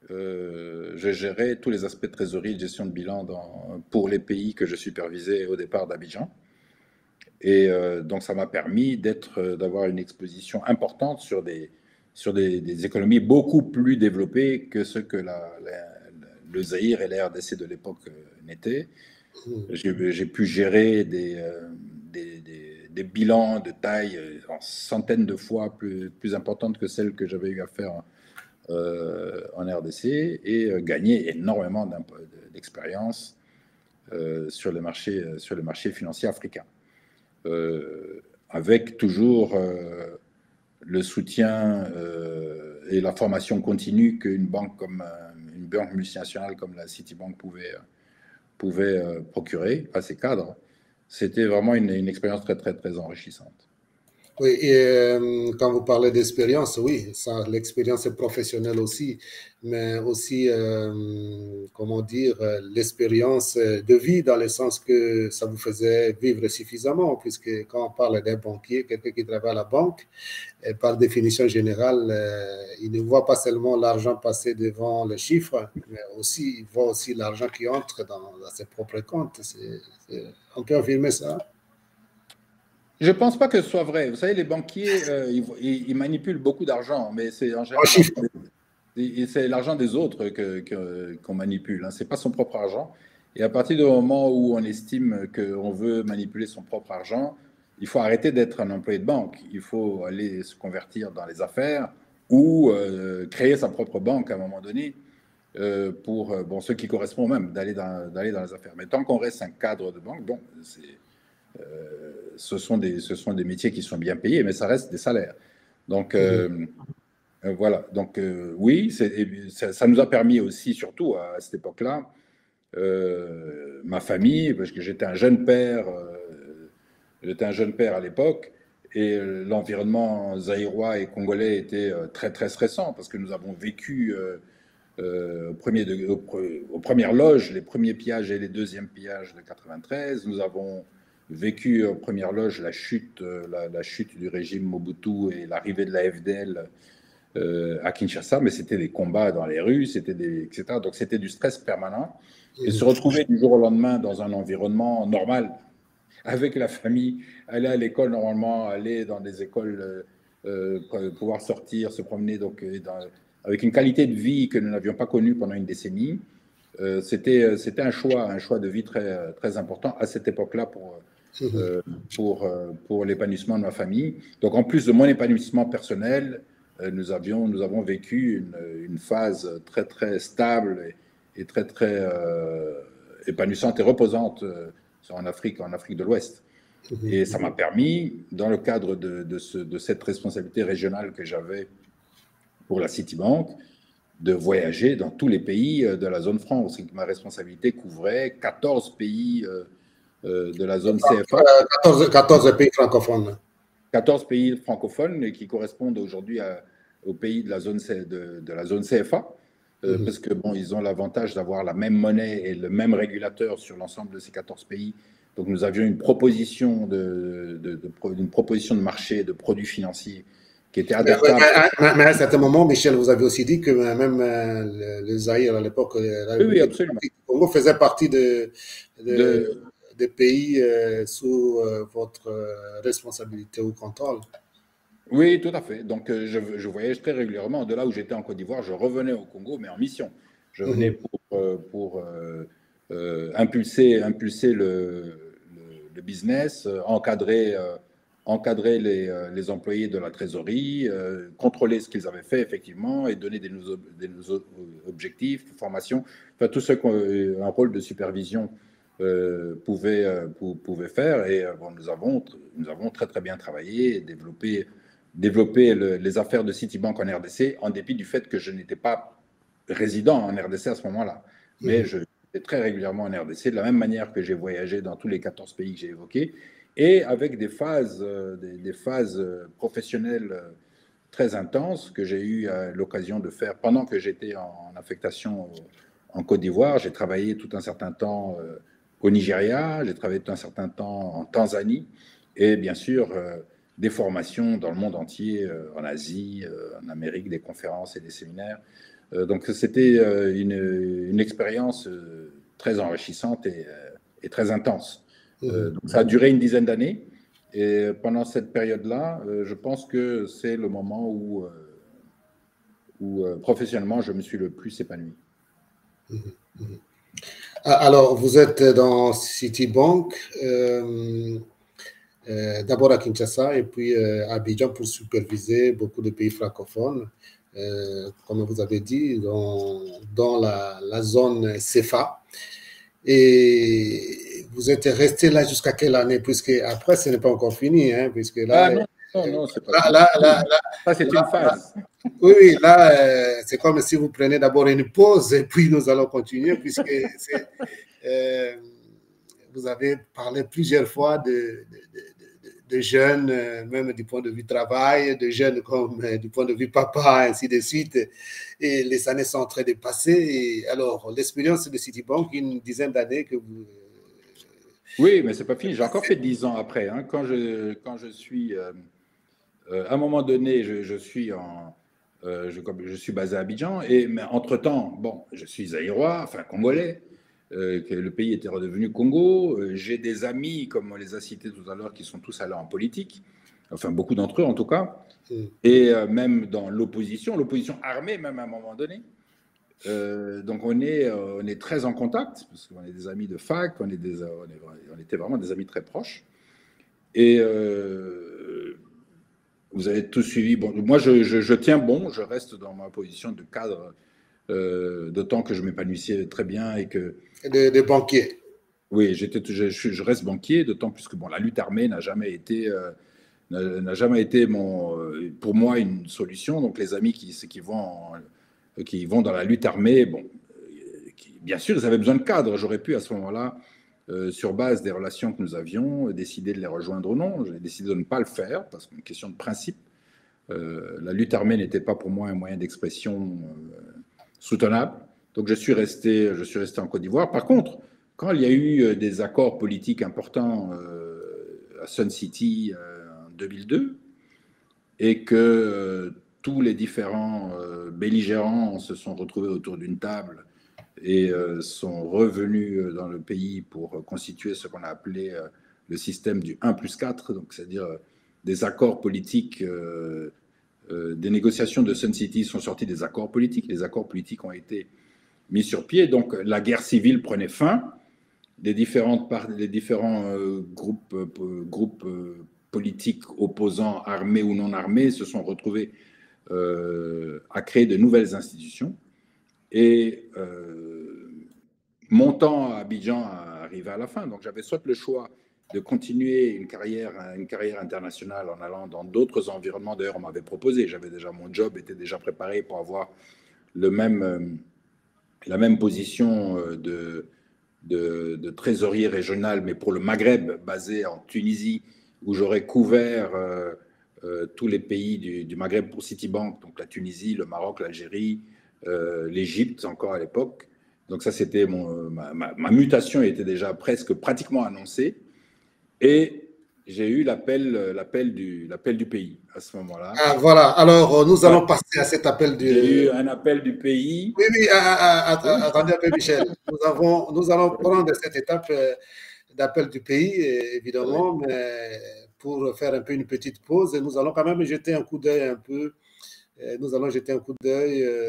je gérais tous les aspects de trésorerie et de gestion de bilan pour les pays que je supervisais au départ d'Abidjan. Et donc, ça m'a permis d'avoir une exposition importante sur des économies beaucoup plus développées que ce que le Zaïre et la RDC de l'époque n'étaient. J'ai pu gérer des bilans de taille en centaines de fois plus importantes que celles que j'avais eu à faire en RDC, et gagner énormément d'expérience sur les marchés financiers africains. Avec toujours le soutien et la formation continue qu'une banque une banque multinationale comme la Citibank pouvait procurer à ses cadres. C'était vraiment une expérience très, très, très enrichissante. Oui, et quand vous parlez d'expérience, oui, l'expérience est professionnelle aussi, mais aussi, comment dire, l'expérience de vie, dans le sens que ça vous faisait vivre suffisamment, puisque quand on parle d'un banquier, quelqu'un qui travaille à la banque, par définition générale, il ne voit pas seulement l'argent passer devant les chiffres, mais aussi, il voit aussi l'argent qui entre dans ses propres comptes. On peut affirmer ça? Je ne pense pas que ce soit vrai. Vous savez, les banquiers, ils manipulent beaucoup d'argent, mais c'est en général c'est l'argent des autres qu'on manipule. Hein. Ce n'est pas son propre argent. Et à partir du moment où on estime qu'on veut manipuler son propre argent, il faut arrêter d'être un employé de banque. Il faut aller se convertir dans les affaires ou créer sa propre banque à un moment donné pour ce qui correspond même, d'aller dans les affaires. Mais tant qu'on reste un cadre de banque, bon, ce sont des métiers qui sont bien payés, mais ça reste des salaires. Donc, voilà. Donc, oui, ça nous a permis aussi, surtout à cette époque-là, ma famille, parce que j'étais un jeune père à l'époque, Et l'environnement zaïrois et congolais était très, très stressant parce que nous avons vécu aux premières loges, les premiers pillages et les deuxièmes pillages de 93. Nous avons vécu aux premières loges la chute du régime Mobutu et l'arrivée de la FDL à Kinshasa, mais c'était des combats dans les rues, etc. Donc c'était du stress permanent. Et se retrouver du jour au lendemain dans un environnement normal, avec la famille, aller à l'école normalement, aller dans des écoles, pouvoir sortir, se promener, donc avec une qualité de vie que nous n'avions pas connue pendant une décennie. C'était un choix de vie très, très important à cette époque-là pour l'épanouissement de ma famille. Donc en plus de mon épanouissement personnel, nous avons vécu une phase très, très stable et très, très épanouissante et reposante en Afrique de l'Ouest. Et ça m'a permis, dans le cadre de cette responsabilité régionale que j'avais pour la Citibank, de voyager dans tous les pays de la zone franc. Ma responsabilité couvrait 14 pays de la zone CFA. 14 pays francophones. 14 pays francophones qui correspondent aujourd'hui aux pays de la zone CFA. Parce que bon, ils ont l'avantage d'avoir la même monnaie et le même régulateur sur l'ensemble de ces 14 pays. Donc nous avions une proposition de marché de produits financiers qui était adaptable. Mais à un certain moment, Michel, vous avez aussi dit que même le Zaïre à l'époque, oui, absolument. Le Congo faisait partie des pays sous votre responsabilité ou contrôle. Oui, tout à fait. Donc, je voyage très régulièrement. De là où j'étais en Côte d'Ivoire, je revenais au Congo, mais en mission. Je venais pour impulser le business, encadrer les employés de la trésorerie, contrôler ce qu'ils avaient fait effectivement et donner des nouveaux objectifs, formation, enfin tout ce qu'un rôle de supervision pouvait faire. Et bon, nous avons très très bien travaillé et développé les affaires de Citibank en RDC, en dépit du fait que je n'étais pas résident en RDC à ce moment-là. Mais je suis très régulièrement en RDC, de la même manière que j'ai voyagé dans tous les 14 pays que j'ai évoqués, et avec des phases professionnelles très intenses que j'ai eu l'occasion de faire pendant que j'étais en affectation en Côte d'Ivoire. J'ai travaillé tout un certain temps au Nigeria, j'ai travaillé tout un certain temps en Tanzanie, et bien sûr des formations dans le monde entier, en Asie, en Amérique, des conférences et des séminaires. Donc c'était une expérience très enrichissante et très intense. Donc ça a duré une dizaine d'années. Et pendant cette période-là, je pense que c'est le moment où professionnellement, je me suis le plus épanoui. Alors, vous êtes dans Citibank, d'abord à Kinshasa et puis à Abidjan pour superviser beaucoup de pays francophones, comme vous avez dit, dans la zone CFA. Et vous êtes resté là jusqu'à quelle année? Puisque après, ce n'est pas encore fini, hein, puisque là... non, c'est pas fini. Ça, c'est une phase. Oui, là, c'est comme si vous prenez d'abord une pause et puis nous allons continuer, puisque vous avez parlé plusieurs fois de jeunes, même du point de vue travail, de jeunes comme du point de vue papa, ainsi de suite. Et les années sont en train de passer. Et alors, l'expérience de Citibank, une dizaine d'années que vous... Oui, mais c'est pas fini. J'ai encore fait 10 ans après. Hein. Quand je suis... à un moment donné, je suis basé à Abidjan. Mais entre-temps, bon, je suis zaïrois, enfin congolais. Que le pays était redevenu Congo. J'ai des amis, comme on les a cités tout à l'heure, qui sont tous allés en politique, enfin beaucoup d'entre eux en tout cas, et même dans l'opposition armée même à un moment donné. Donc on est très en contact, parce qu'on est des amis de fac, on était vraiment des amis très proches. Et vous avez tous suivi. Bon, moi je tiens bon, je reste dans ma position de cadre, d'autant que je m'épanouissais très bien et que... De banquier. Oui, je reste banquier, d'autant plus que bon, la lutte armée n'a jamais été pour moi une solution. Donc les amis qui vont dans la lutte armée, bon, bien sûr, ils avaient besoin de cadre. J'aurais pu à ce moment-là sur base des relations que nous avions, décidé de les rejoindre ou non. J'ai décidé de ne pas le faire, parce qu'une question de principe. La lutte armée n'était pas pour moi un moyen d'expression soutenable. Donc je suis resté en Côte d'Ivoire. Par contre, quand il y a eu des accords politiques importants à Sun City en 2002, et que tous les différents belligérants se sont retrouvés autour d'une table et sont revenus dans le pays pour constituer ce qu'on a appelé le système du 1+4, donc c'est-à-dire des accords politiques, des négociations de Sun City sont sorties des accords politiques. Les accords politiques ont été mis sur pied, donc la guerre civile prenait fin. Les différents groupes politiques opposants, armés ou non armés, se sont retrouvés à créer de nouvelles institutions. Et mon temps à Abidjan arrivait à la fin. Donc j'avais soit le choix de continuer une carrière internationale en allant dans d'autres environnements. D'ailleurs, on m'avait proposé, mon job était déjà préparé pour avoir la même position de trésorier régional, mais pour le Maghreb, basé en Tunisie, où j'aurais couvert tous les pays du Maghreb pour Citibank, donc la Tunisie, le Maroc, l'Algérie, l'Égypte encore à l'époque. Donc ça, c'était ma mutation était déjà pratiquement annoncée. Et j'ai eu l'appel du pays à ce moment-là. Ah, voilà, alors nous allons passer à cet appel du... J'ai eu un appel du pays. Oui, attendez un peu, Michel. Nous allons prendre cette étape d'appel du pays, évidemment, mais pour faire un peu une petite pause, nous allons quand même jeter un coup d'œil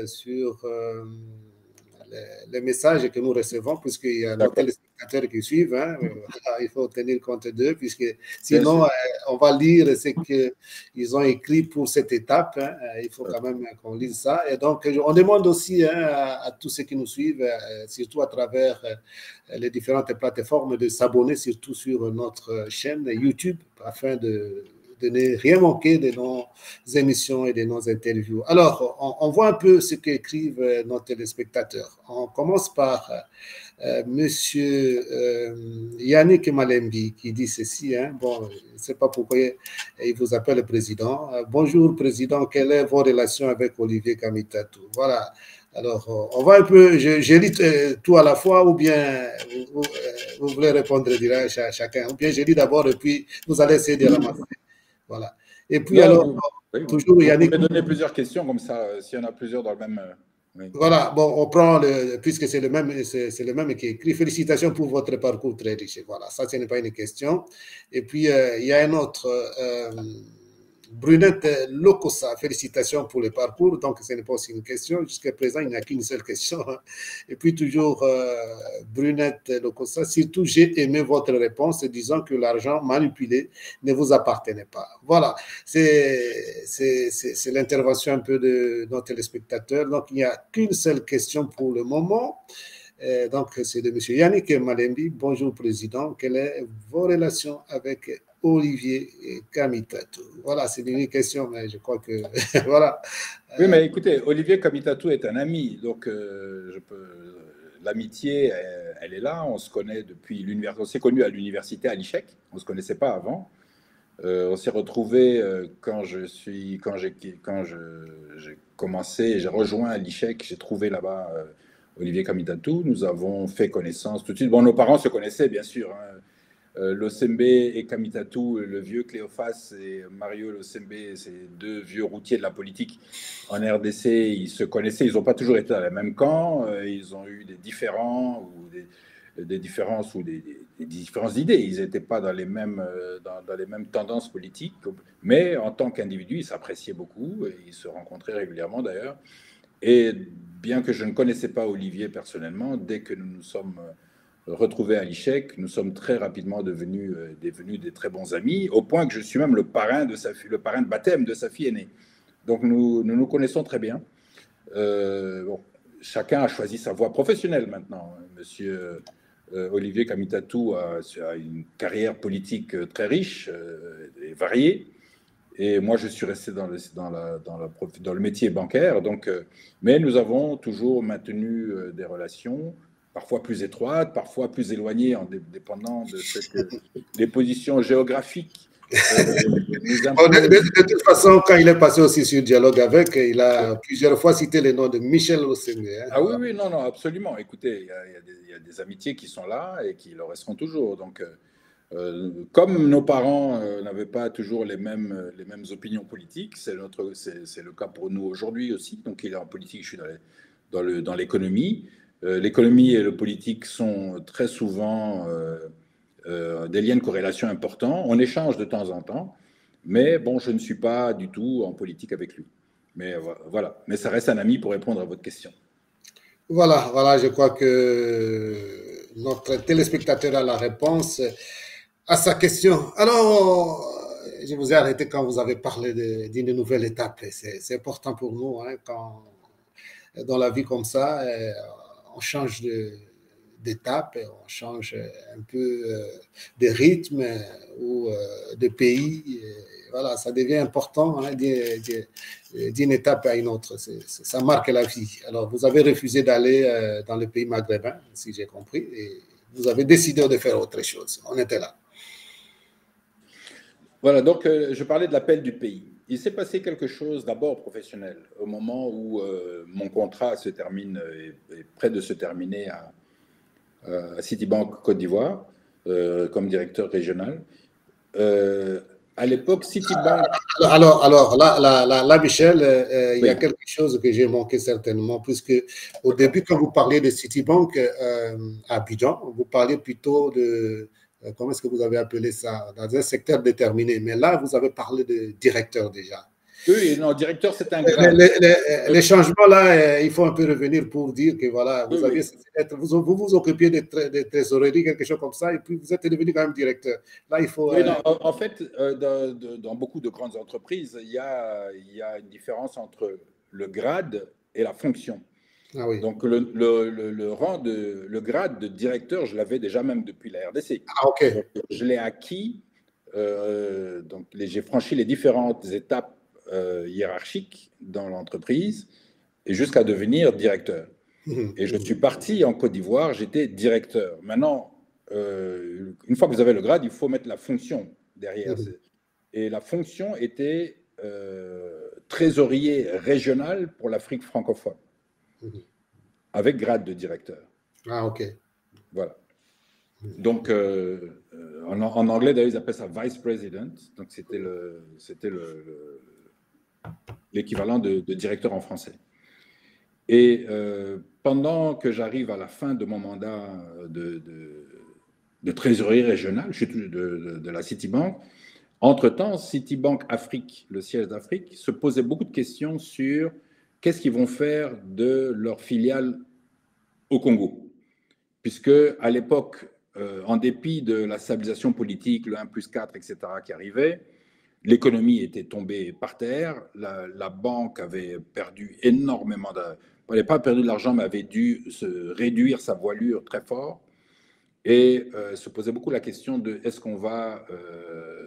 sur les messages que nous recevons, puisqu'il y a nos téléspectateurs qui suivent. Hein. Il faut tenir compte d'eux, puisque sinon, on va lire ce qu'ils ont écrit pour cette étape. Hein. Il faut quand même qu'on lise ça. Et donc, on demande aussi à tous ceux qui nous suivent, surtout à travers les différentes plateformes, de s'abonner surtout sur notre chaîne YouTube, afin de ne rien manquer de nos émissions et de nos interviews. Alors, on voit un peu ce qu'écrivent nos téléspectateurs. On commence par Monsieur Yannick Malembi qui dit ceci. Hein, bon, je ne sais pas pourquoi il vous appelle le président. Bonjour, président, quelles sont vos relations avec Olivier Kamitatou? Voilà. Alors, on va un peu, je lis tout à la fois, ou bien vous voulez répondre direct à chacun, ou bien je lis d'abord et puis vous allez essayer de ramasser. Voilà. Et puis, toujours Yannick. Vous pouvez donner plusieurs questions, comme ça, s'il y en a plusieurs dans le même. Oui. Voilà, bon, on prend puisque c'est le même qui écrit. Félicitations pour votre parcours très riche. Voilà, ça, ce n'est pas une question. Et puis, il y a un autre, Brunette Locosa, félicitations pour le parcours. Donc, ce n'est pas aussi une question. Jusqu'à présent, il n'y a qu'une seule question. Et puis, toujours Brunette Locosa, surtout, j'ai aimé votre réponse disant que l'argent manipulé ne vous appartenait pas. Voilà, c'est l'intervention un peu de nos téléspectateurs. Donc, il n'y a qu'une seule question pour le moment. Donc, c'est de M. Yannick Malembi. Bonjour, Président. Quelles sont vos relations avec Olivier Kamitatou? Voilà, c'est une question, mais je crois que... voilà. Oui, mais écoutez, Olivier Kamitatou est un ami, donc l'amitié, elle est là. On se connaît depuis l'université. On s'est connus à l'université à l'ICHEC. On ne se connaissait pas avant. On s'est retrouvés quand j'ai commencé, j'ai rejoint l'ICHEC, j'ai trouvé là-bas Olivier Kamitatou. Nous avons fait connaissance tout de suite. Bon, nos parents se connaissaient, bien sûr. Hein. Losembe et Kamitatou, le vieux Cléophas et Mario Losembe, ces deux vieux routiers de la politique en RDC, ils se connaissaient. Ils n'ont pas toujours été dans le même camp. Ils ont eu des différends ou des différences ou des différences d'idées. Ils n'étaient pas dans les mêmes tendances politiques, mais en tant qu'individus, ils s'appréciaient beaucoup et ils se rencontraient régulièrement d'ailleurs. Et bien que je ne connaissais pas Olivier personnellement, dès que nous nous sommes retrouvés à l'ICHEC, nous sommes très rapidement devenus des très bons amis, au point que je suis même le parrain de baptême de sa fille aînée. Donc nous connaissons très bien. Bon, chacun a choisi sa voie professionnelle maintenant. Monsieur Olivier Kamitatou a une carrière politique très riche et variée. Et moi, je suis resté dans le métier bancaire. Donc, mais nous avons toujours maintenu des relations parfois plus étroite, parfois plus éloignée, en dépendant de ce que les positions géographiques nous imposent. De toute façon, quand il est passé aussi sur Dialogue avec, il a plusieurs fois cité le nom de Michel Ossengé. Ah oui, oui, non, non, absolument. Écoutez, il y a des amitiés qui sont là et qui le resteront toujours. Donc, comme nos parents n'avaient pas toujours les mêmes opinions politiques, c'est le cas pour nous aujourd'hui aussi. Donc, il est en politique, je suis dans l'économie. L'économie et le politique sont très souvent des liens de corrélation importants. On échange de temps en temps, mais bon, je ne suis pas du tout en politique avec lui. Mais voilà. Mais ça reste un ami pour répondre à votre question. Voilà, voilà, je crois que notre téléspectateur a la réponse à sa question. Alors, je vous ai arrêté quand vous avez parlé d'une nouvelle étape. C'est important pour nous, hein, quand dans la vie comme ça, on change d'étape, on change un peu de rythme ou de pays. Voilà, ça devient important, hein, d'une étape à une autre. Ça marque la vie. Alors, vous avez refusé d'aller dans le pays maghrébin, si j'ai compris, et vous avez décidé de faire autre chose. On était là. Voilà, donc je parlais de l'appel du pays. Il s'est passé quelque chose d'abord professionnel. Au moment où mon contrat se termine, est près de se terminer à Citibank Côte d'Ivoire, comme directeur régional. À l'époque, Citibank... Alors là, Michel, il y a quelque chose que j'ai manqué certainement, puisque au début, quand vous parliez de Citibank à Abidjan, vous parliez plutôt de, comment est-ce que vous avez appelé ça, dans un secteur déterminé. Mais là, vous avez parlé de directeur déjà. Oui, non, directeur, c'est un grade. Les changements, là, il faut un peu revenir pour dire que voilà, vous aviez vous occupiez de trésorerie, quelque chose comme ça, et puis vous êtes devenu quand même directeur. Là, il faut. Oui, non, en fait, dans beaucoup de grandes entreprises, il y a une différence entre le grade et la fonction. Ah oui. Donc, le grade de directeur, je l'avais déjà même depuis la RDC. Ah, ok. Donc, je l'ai acquis. Donc, j'ai franchi les différentes étapes hiérarchique dans l'entreprise et jusqu'à devenir directeur. Et je suis parti en Côte d'Ivoire, j'étais directeur. Maintenant, une fois que vous avez le grade, il faut mettre la fonction derrière. Et la fonction était trésorier régional pour l'Afrique francophone, avec grade de directeur. Ah, ok. Voilà. Donc, en anglais, d'ailleurs, ils appellent ça vice president. Donc, c'était l'équivalent de directeur en français. Et pendant que j'arrive à la fin de mon mandat de trésorier régional, je suis de la Citibank, entre-temps, Citibank Afrique, le siège d'Afrique, se posait beaucoup de questions sur qu'est-ce qu'ils vont faire de leur filiale au Congo. Puisque à l'époque, en dépit de la stabilisation politique, le 1+4, etc., qui arrivait, l'économie était tombée par terre, la banque avait perdu énormément elle n'avait pas perdu de l'argent, mais avait dû se réduire sa voilure très fort et se posait beaucoup la question de est-ce qu'on va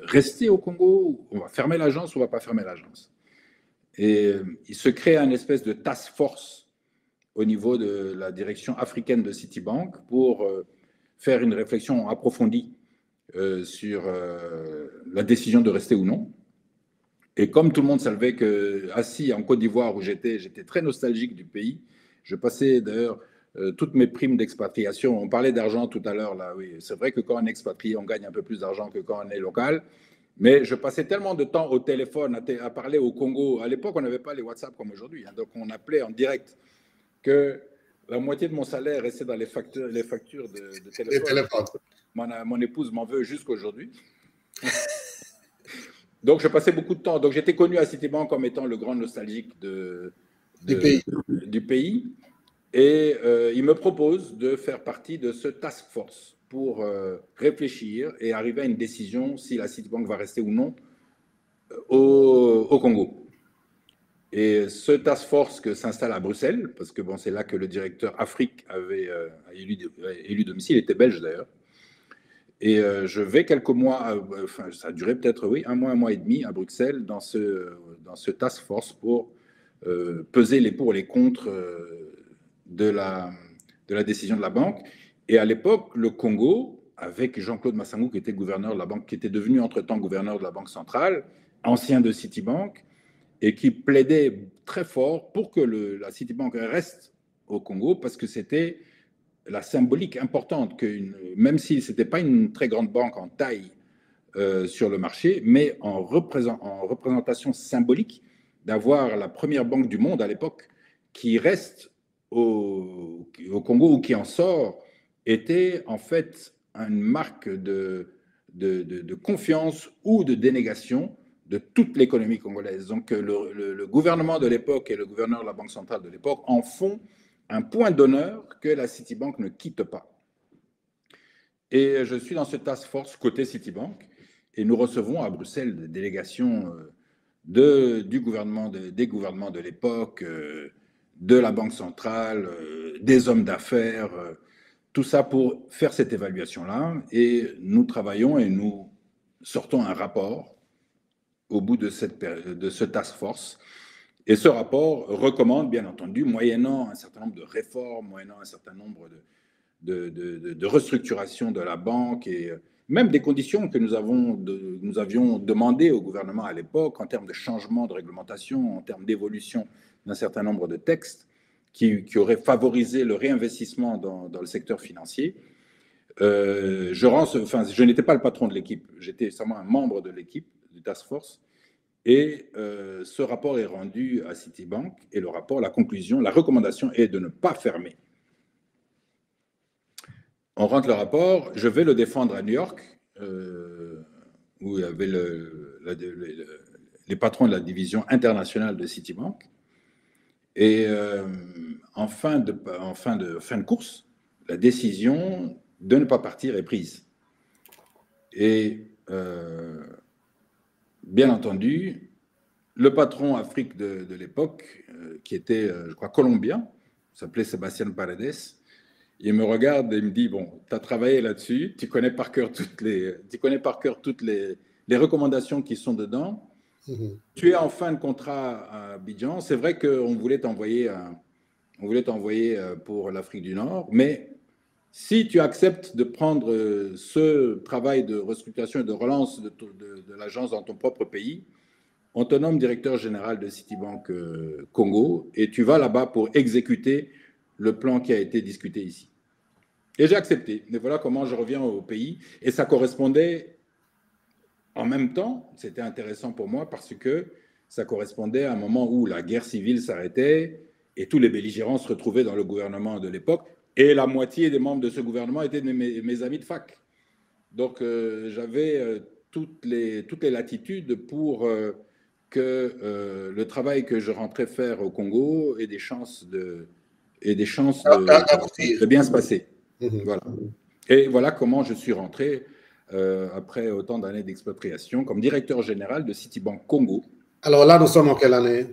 rester au Congo, on va fermer l'agence ou on ne va pas fermer l'agence. Et il se crée une espèce de task force au niveau de la direction africaine de Citibank pour faire une réflexion approfondie sur la décision de rester ou non. Et comme tout le monde savait que, assis en Côte d'Ivoire où j'étais très nostalgique du pays. Je passais d'ailleurs toutes mes primes d'expatriation. On parlait d'argent tout à l'heure, là, oui. C'est vrai que quand on est expatrié, on gagne un peu plus d'argent que quand on est local. Mais je passais tellement de temps au téléphone à parler au Congo. À l'époque, on n'avait pas les WhatsApp comme aujourd'hui. Hein, donc, on appelait en direct que la moitié de mon salaire restait dans les factures de téléphone. Mon épouse m'en veut jusqu'aujourd'hui. Donc, je passais beaucoup de temps. Donc, j'étais connu à Citibank comme étant le grand nostalgique du pays. Et il me propose de faire partie de ce task force pour réfléchir et arriver à une décision si la Citibank va rester ou non au Congo. Et ce task force que s'installe à Bruxelles, parce que bon, c'est là que le directeur Afrique avait élu domicile, il était belge d'ailleurs. Et je vais quelques mois, enfin ça a duré peut-être, oui, un mois et demi à Bruxelles dans ce task force pour peser les pour et les contre de de la décision de la banque. Et à l'époque, le Congo, avec Jean-Claude Massangou, qui était gouverneur de la banque, qui était devenu entre-temps gouverneur de la Banque centrale, ancien de Citibank, et qui plaidait très fort pour que la Citibank reste au Congo, parce que c'était la symbolique importante, même si ce n'était pas une très grande banque en taille sur le marché, mais en représentation symbolique, d'avoir la première banque du monde à l'époque qui reste au Congo ou qui en sort, était en fait une marque de confiance ou de dénégation de toute l'économie congolaise. Donc le gouvernement de l'époque et le gouverneur de la Banque centrale de l'époque en font un point d'honneur que la Citibank ne quitte pas. Et je suis dans cette task force côté Citibank, et nous recevons à Bruxelles des délégations des gouvernements de l'époque, de la Banque centrale, des hommes d'affaires, tout ça pour faire cette évaluation-là. Et nous travaillons et nous sortons un rapport au bout de ce task force. Et ce rapport recommande, bien entendu, moyennant un certain nombre de réformes, moyennant un certain nombre de restructuration de la banque et même des conditions que nous avions demandées au gouvernement à l'époque en termes de changement de réglementation, en termes d'évolution d'un certain nombre de textes qui auraient favorisé le réinvestissement dans le secteur financier. Je n'étais pas le patron de l'équipe, j'étais seulement un membre de l'équipe du task force. Et ce rapport est rendu à Citibank, et le rapport, la conclusion, la recommandation est de ne pas fermer. On rentre le rapport, je vais le défendre à New York, où il y avait les patrons de la division internationale de Citibank. Et en fin de course, la décision de ne pas partir est prise. Et bien entendu, le patron Afrique de l'époque, qui était, je crois, colombien, s'appelait Sébastien Paredes, il me regarde et me dit, bon, tu as travaillé là-dessus, tu connais par cœur toutes les recommandations qui sont dedans. Tu es en fin de contrat à Abidjan. C'est vrai qu'on voulait t'envoyer pour l'Afrique du Nord, mais si tu acceptes de prendre ce travail de restructuration et de relance de l'agence dans ton propre pays, on te nomme directeur général de Citibank Congo et tu vas là-bas pour exécuter le plan qui a été discuté ici. Et j'ai accepté. Et voilà comment je reviens au pays. Et ça correspondait en même temps, c'était intéressant pour moi parce que ça correspondait à un moment où la guerre civile s'arrêtait et tous les belligérants se retrouvaient dans le gouvernement de l'époque. Et la moitié des membres de ce gouvernement étaient mes amis de fac. Donc j'avais toutes les latitudes pour que le travail que je rentrais faire au Congo ait des chances de bien se passer. Voilà. Et voilà comment je suis rentré après autant d'années d'expatriation comme directeur général de Citibank Congo. Alors là, nous sommes en quelle année?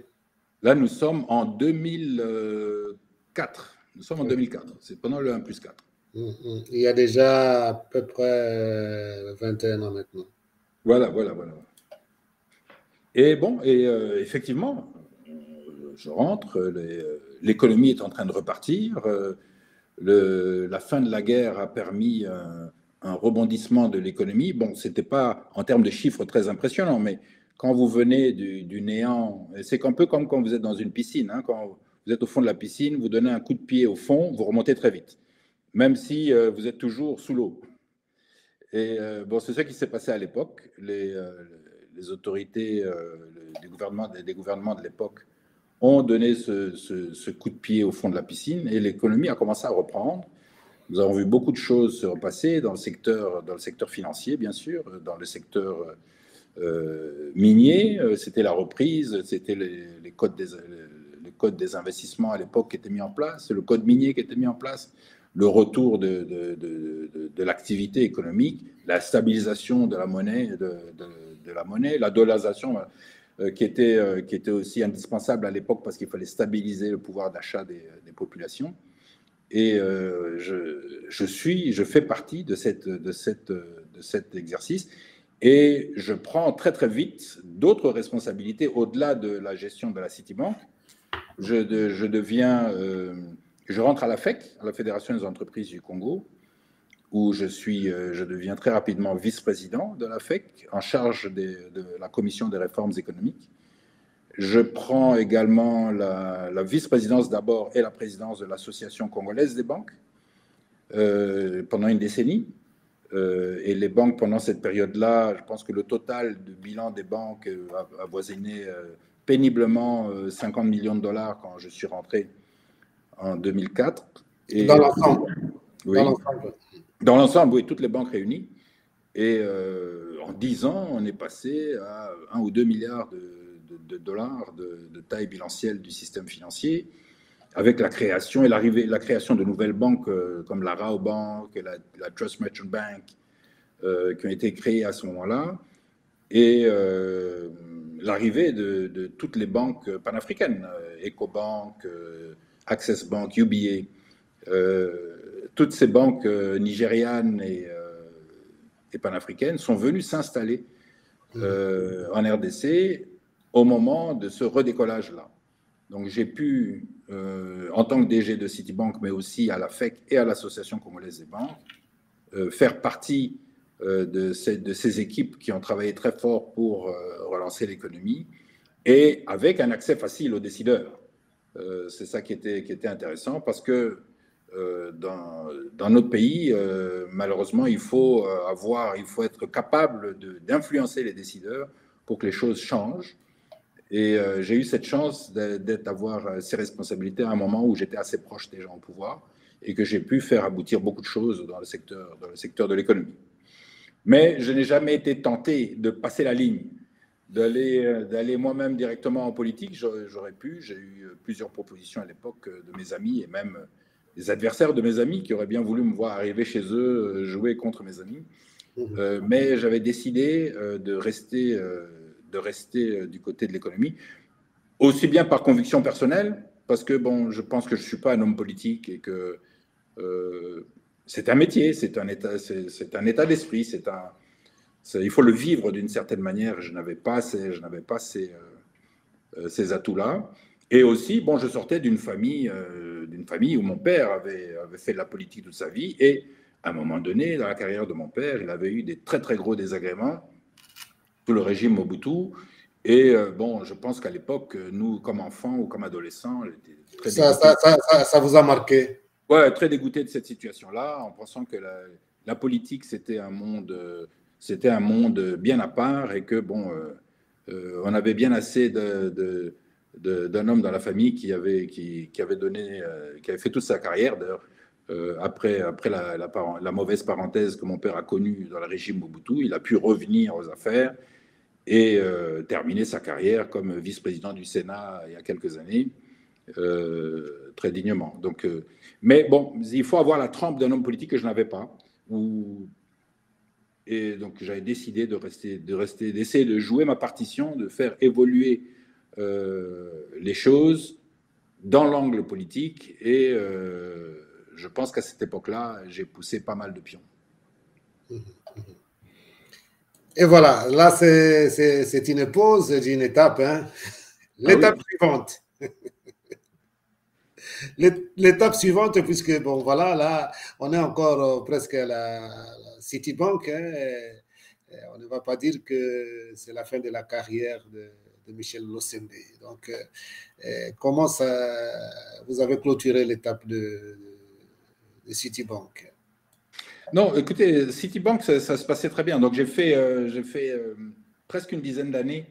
Là, nous sommes en 2004. Nous sommes en 2004. C'est pendant le 1+4. Il y a déjà à peu près 21 ans maintenant. Voilà. Et bon, effectivement, je rentre, l'économie est en train de repartir. La fin de la guerre a permis un rebondissement de l'économie. Bon, ce n'était pas en termes de chiffres très impressionnant, mais quand vous venez du néant, c'est un peu comme quand vous êtes dans une piscine. Hein, quand vous êtes au fond de la piscine, vous donnez un coup de pied au fond, vous remontez très vite, même si vous êtes toujours sous l'eau. Et bon, c'est ça qui s'est passé à l'époque. Les autorités des gouvernements de l'époque ont donné ce coup de pied au fond de la piscine et l'économie a commencé à reprendre. Nous avons vu beaucoup de choses se repasser dans le secteur financier, bien sûr, dans le secteur minier. C'était la reprise, c'était les codes des investissements à l'époque qui étaient mis en place, le code minier qui était mis en place, le retour de l'activité économique, la stabilisation de la monnaie, la dollarisation qui était aussi indispensable à l'époque parce qu'il fallait stabiliser le pouvoir d'achat des populations. Et je fais partie de cet exercice et je prends très très vite d'autres responsabilités au-delà de la gestion de la Citibank. Je deviens Je rentre à la FEC, à la Fédération des entreprises du Congo, où je deviens très rapidement vice-président de la FEC, en charge de la commission des réformes économiques. Je prends également la vice-présidence d'abord et la présidence de l'Association congolaise des banques pendant une décennie. Et les banques, pendant cette période-là, je pense que le total du bilan des banques a avoisiné péniblement 50 millions de dollars quand je suis rentré en 2004. Et, dans l'ensemble. Oui, dans l'ensemble, oui, toutes les banques réunies. Et en 10 ans, on est passé à 1 ou 2 milliards de dollars de taille bilancielle du système financier, avec la création et la création de nouvelles banques comme la Rabobank et la Trust Merchant Bank, qui ont été créées à ce moment-là, et l'arrivée de toutes les banques panafricaines, EcoBank, Access Bank, UBA, toutes ces banques nigérianes et panafricaines sont venues s'installer en RDC au moment de ce redécollage-là. Donc j'ai pu, en tant que DG de Citibank, mais aussi à la FEC et à l'Association congolaise des banques, faire partie de ces équipes qui ont travaillé très fort pour relancer l'économie et avec un accès facile aux décideurs. C'est ça qui était intéressant parce que dans notre pays, malheureusement, il faut être capable d'influencer les décideurs pour que les choses changent. Et j'ai eu cette chance d'avoir ces responsabilités à un moment où j'étais assez proche des gens au pouvoir et que j'ai pu faire aboutir beaucoup de choses dans le secteur de l'économie. Mais je n'ai jamais été tenté de passer la ligne, d'aller moi-même directement en politique. J'aurais pu. J'ai eu plusieurs propositions à l'époque de mes amis et même des adversaires de mes amis qui auraient bien voulu me voir arriver chez eux, jouer contre mes amis. Mais j'avais décidé de rester du côté de l'économie, aussi bien par conviction personnelle, parce que bon, je pense que je ne suis pas un homme politique et que c'est un métier, c'est un état d'esprit, il faut le vivre d'une certaine manière. Je n'avais pas ces atouts-là. Et aussi, bon, je sortais d'une famille où mon père avait fait de la politique toute sa vie. Et à un moment donné, dans la carrière de mon père, il avait eu des très, très gros désagréments sous le régime Mobutu. Et bon, je pense qu'à l'époque, nous, comme enfants ou comme adolescents, ça vous a marqué? Ouais, très dégoûté de cette situation-là, en pensant que la politique, c'était un monde bien à part et que, bon, on avait bien assez d'un homme dans la famille qui avait fait toute sa carrière, d'ailleurs, après la mauvaise parenthèse que mon père a connue dans le régime Mobutu, il a pu revenir aux affaires et terminer sa carrière comme vice-président du Sénat il y a quelques années, très dignement. Donc, mais bon, il faut avoir la trempe d'un homme politique que je n'avais pas. Et donc, j'avais décidé d'essayer de jouer ma partition, de faire évoluer les choses dans l'angle politique. Et je pense qu'à cette époque-là, j'ai poussé pas mal de pions. Et voilà, là, c'est une pause d'une étape. Hein. L'étape suivante. L'étape suivante, puisque, bon, voilà, là, on est encore presque à la Citibank. Hein, on ne va pas dire que c'est la fin de la carrière de Michel Losembe. Donc, comment vous avez clôturé l'étape de Citibank? Non, écoutez, Citibank, ça se passait très bien. Donc, j'ai fait presque une dizaine d'années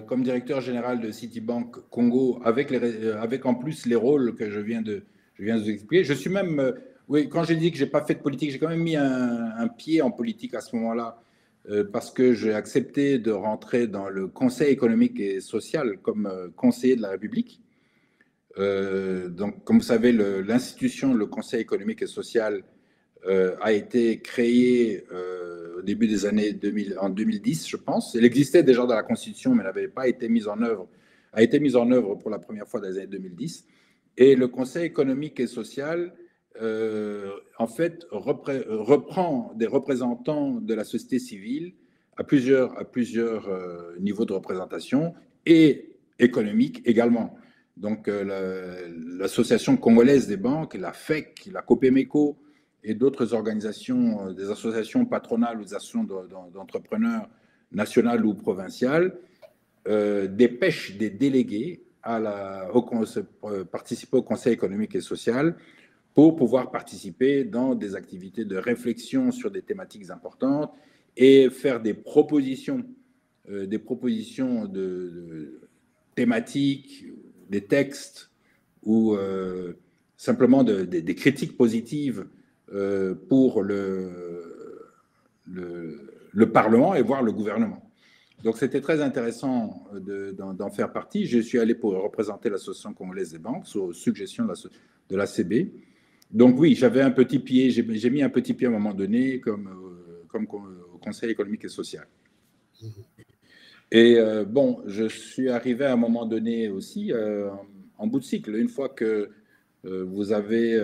comme directeur général de Citibank Congo, avec en plus les rôles que je viens de vous expliquer. Je suis même, oui, quand j'ai dit que je n'ai pas fait de politique, j'ai quand même mis un pied en politique à ce moment-là, parce que j'ai accepté de rentrer dans le Conseil économique et social comme conseiller de la République. Donc, comme vous savez, l'institution, le Conseil économique et social, a été créée au début des années 2000, en 2010, je pense. Elle existait déjà dans la Constitution, mais n'avait pas été mise en œuvre. A été mise en œuvre pour la première fois dans les années 2010. Et le Conseil économique et social, en fait, reprend des représentants de la société civile à plusieurs niveaux de représentation et économique également. Donc l'association congolaise des banques, la FEC, la COPEMECO et d'autres organisations, des associations patronales ou des associations d'entrepreneurs nationales ou provinciales, dépêchent des délégués participer au Conseil économique et social pour pouvoir participer dans des activités de réflexion sur des thématiques importantes et faire des propositions thématiques, des textes ou simplement des critiques positives pour le Parlement et voire le gouvernement. Donc, c'était très intéressant d'en faire partie. Je suis allé pour représenter l'Association congolaise des banques sous suggestion de l'ACB. Donc, oui, j'avais un petit pied, j'ai mis un petit pied à un moment donné comme au Conseil économique et social. Et bon, je suis arrivé à un moment donné aussi en bout de cycle. Une fois que vous avez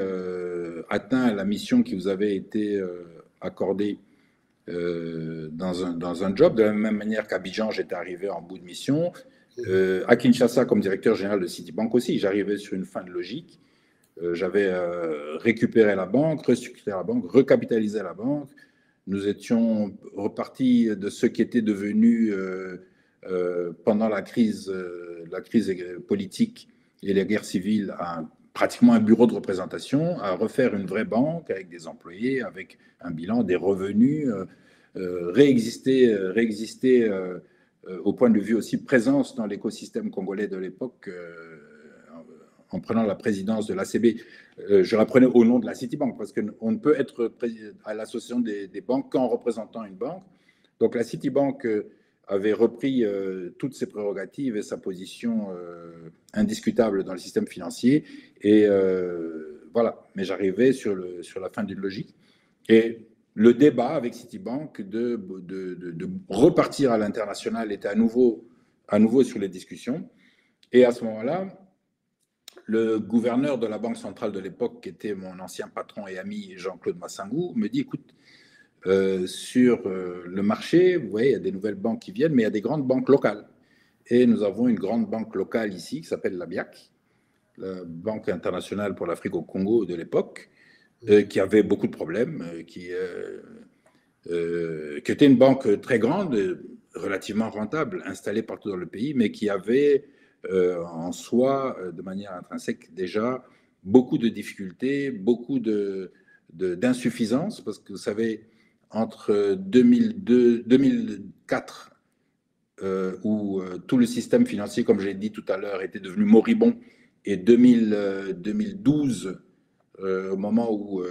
atteint la mission qui vous avait été accordée dans un job, de la même manière qu'Abidjan, j'étais arrivé en bout de mission. À Kinshasa, comme directeur général de Citibank aussi, j'arrivais sur une fin de logique. J'avais récupéré la banque, restructuré la banque, recapitalisé la banque. Nous étions repartis de ce qui était devenu pendant la crise politique et la guerre civile pratiquement un bureau de représentation, à refaire une vraie banque avec des employés, avec un bilan, des revenus, réexister au point de vue aussi présence dans l'écosystème congolais de l'époque en prenant la présidence de l'ACB. Je la prenais au nom de la Citibank parce qu'on ne peut être à l'association des banques qu'en représentant une banque. Donc la Citibank avait repris toutes ses prérogatives et sa position indiscutable dans le système financier. Et voilà, mais j'arrivais sur la fin d'une logique. Et le débat avec Citibank de repartir à l'international était à nouveau sur les discussions. Et à ce moment-là, le gouverneur de la Banque centrale de l'époque, qui était mon ancien patron et ami Jean-Claude Massangou, me dit, écoute, sur le marché, vous voyez, il y a des nouvelles banques qui viennent, mais il y a des grandes banques locales. Et nous avons une grande banque locale ici qui s'appelle la BIAC, la Banque internationale pour l'Afrique au Congo de l'époque, qui avait beaucoup de problèmes, qui était une banque très grande, relativement rentable, installée partout dans le pays, mais qui avait en soi, de manière intrinsèque, déjà beaucoup de difficultés, beaucoup d'insuffisances, parce que vous savez, entre 2004, où tout le système financier, comme je l'ai dit tout à l'heure, était devenu moribond, et 2012, au moment où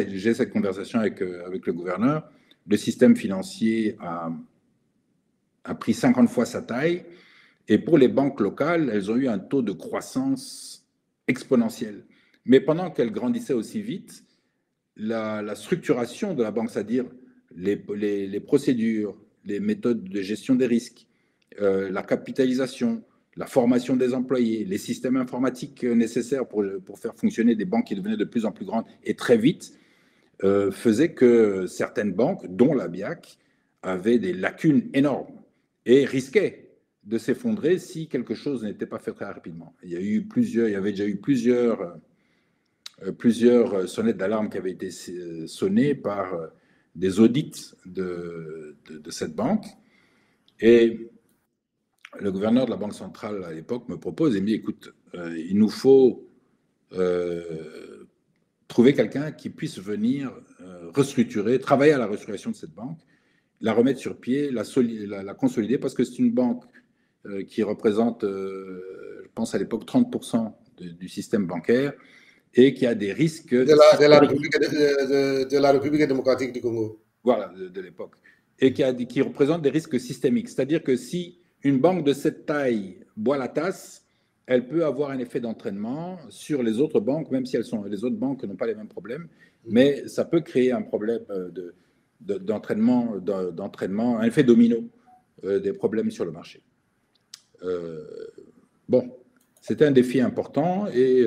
j'ai cette conversation avec le gouverneur, le système financier a pris 50 fois sa taille, et pour les banques locales, elles ont eu un taux de croissance exponentiel. Mais pendant qu'elles grandissaient aussi vite, la structuration de la banque, c'est-à-dire les procédures, les méthodes de gestion des risques, la capitalisation, la formation des employés, les systèmes informatiques nécessaires pour faire fonctionner des banques qui devenaient de plus en plus grandes et très vite, faisaient que certaines banques, dont la BIAC, avaient des lacunes énormes et risquaient de s'effondrer si quelque chose n'était pas fait très rapidement. Il y avait déjà eu plusieurs sonnettes d'alarme qui avaient été sonnées par des audits de cette banque. Et le gouverneur de la Banque centrale à l'époque me propose et me dit, écoute, il nous faut trouver quelqu'un qui puisse venir restructurer, travailler à la restructuration de cette banque, la remettre sur pied, la consolider, parce que c'est une banque qui représente, je pense à l'époque, 30% du système bancaire et qui a des risques... De la République démocratique du Congo. Voilà, de l'époque. Et qui représente des risques systémiques. C'est-à-dire que si une banque de cette taille boit la tasse, elle peut avoir un effet d'entraînement sur les autres banques, même si les autres banques n'ont pas les mêmes problèmes, mais ça peut créer un problème d'entraînement, un effet domino des problèmes sur le marché. Bon, c'était un défi important et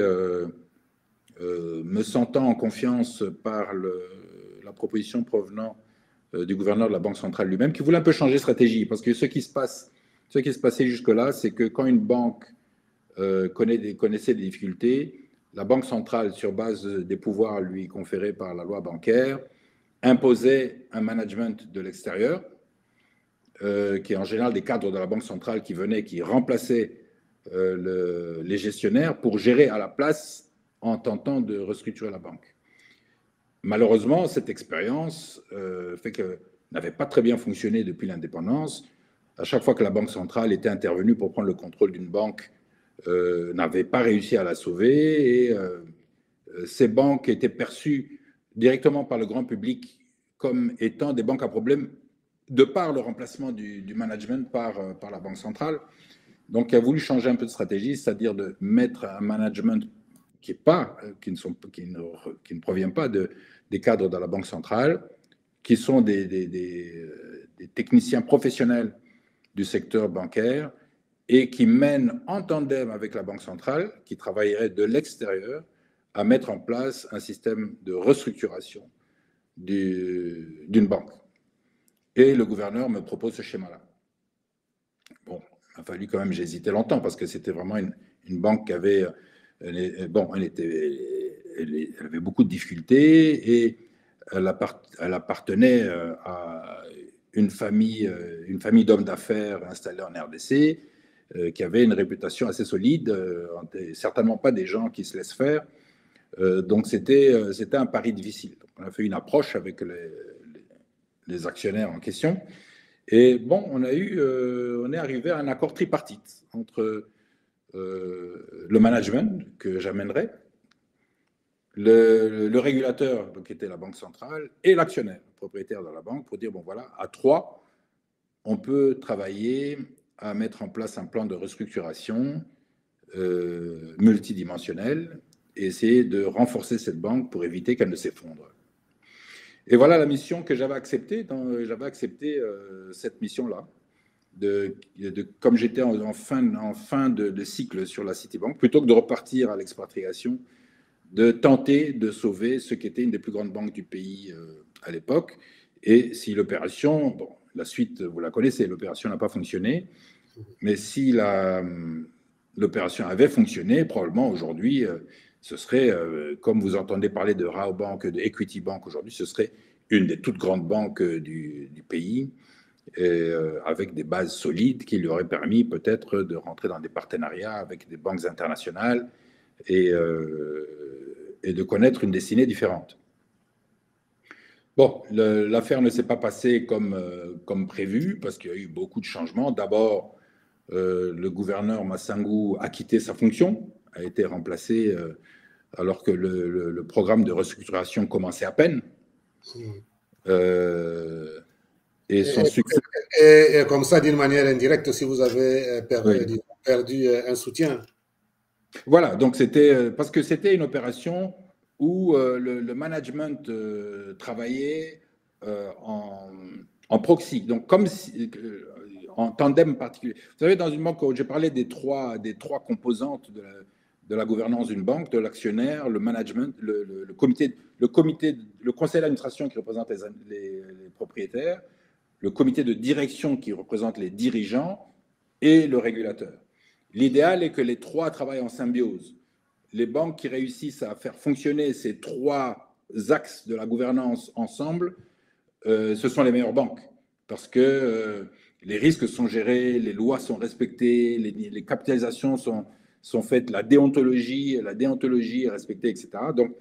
me sentant en confiance par la proposition provenant du gouverneur de la Banque centrale lui-même, qui voulait un peu changer de stratégie, parce que ce qui se passe Ce qui se passait jusque-là, c'est que quand une banque connaissait des difficultés, la Banque centrale, sur base des pouvoirs lui conférés par la loi bancaire, imposait un management de l'extérieur, qui est en général des cadres de la Banque centrale qui venaient, qui remplaçaient les gestionnaires pour gérer à la place en tentant de restructurer la banque. Malheureusement, cette expérience fait que n'avait pas très bien fonctionné depuis l'indépendance. À chaque fois que la Banque centrale était intervenue pour prendre le contrôle d'une banque, n'avait pas réussi à la sauver, et ces banques étaient perçues directement par le grand public comme étant des banques à problème de par le remplacement du management par la Banque centrale. Donc, il a voulu changer un peu de stratégie, c'est-à-dire de mettre un management qui ne provient pas des cadres de la Banque centrale, qui sont des techniciens professionnels du secteur bancaire et qui mènent en tandem avec la Banque centrale, qui travaillerait de l'extérieur, à mettre en place un système de restructuration d'une banque. Et le gouverneur me propose ce schéma-là. Bon, il a fallu quand même, j'ai hésité longtemps, parce que c'était vraiment une banque qui avait, elle avait beaucoup de difficultés, et elle appartenait à une famille d'hommes d'affaires installés en RDC, qui avait une réputation assez solide, certainement pas des gens qui se laissent faire. Donc c'était un pari difficile. Donc, on a fait une approche avec les actionnaires en question. Et bon, on est arrivé à un accord tripartite entre le management que j'amènerais, le régulateur, donc, qui était la Banque centrale, et l'actionnaire, propriétaire de la banque, pour dire, bon voilà, à trois, on peut travailler à mettre en place un plan de restructuration multidimensionnel et essayer de renforcer cette banque pour éviter qu'elle ne s'effondre. Et voilà la mission que j'avais acceptée. J'avais accepté cette mission-là. Comme j'étais en fin de cycle sur la Citibank, plutôt que de repartir à l'expatriation, de tenter de sauver ce qui était une des plus grandes banques du pays à l'époque. Et si l'opération, bon, la suite, vous la connaissez, l'opération n'a pas fonctionné, mais si l'opération avait fonctionné, probablement aujourd'hui, ce serait, comme vous entendez parler de Rabobank, de Equity Bank aujourd'hui, ce serait une des toutes grandes banques du pays, avec des bases solides qui lui auraient permis peut-être de rentrer dans des partenariats avec des banques internationales et de connaître une destinée différente. Bon, l'affaire ne s'est pas passée comme prévu, parce qu'il y a eu beaucoup de changements. D'abord, le gouverneur Massangou a quitté sa fonction, a été remplacé alors que le programme de restructuration commençait à peine. Et son succès. Et comme ça, d'une manière indirecte, si vous avez perdu un soutien. Voilà, donc c'était parce que c'était une opération où le management travaillait en proxy, donc comme si, en tandem particulier. Vous savez, dans une banque, j'ai parlé des trois composantes de la gouvernance d'une banque, de l'actionnaire, le management, le conseil d'administration qui représente les propriétaires, le comité de direction qui représente les dirigeants et le régulateur. L'idéal est que les trois travaillent en symbiose. Les banques qui réussissent à faire fonctionner ces trois axes de la gouvernance ensemble, ce sont les meilleures banques, parce que les risques sont gérés, les lois sont respectées, les capitalisations sont faites, la déontologie est respectée, etc. Donc,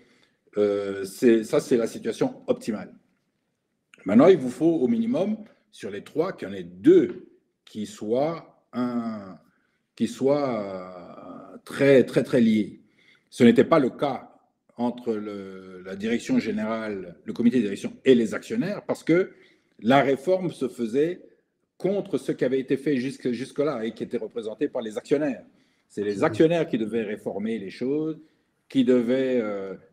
ça, c'est la situation optimale. Maintenant, il vous faut au minimum, sur les trois, qu'il y en ait deux qui soient très, très, très liés. Ce n'était pas le cas entre la direction générale, le comité de direction et les actionnaires, parce que la réforme se faisait contre ce qui avait été fait jusque-là et qui était représenté par les actionnaires. C'est les actionnaires qui devaient réformer les choses, qui devaient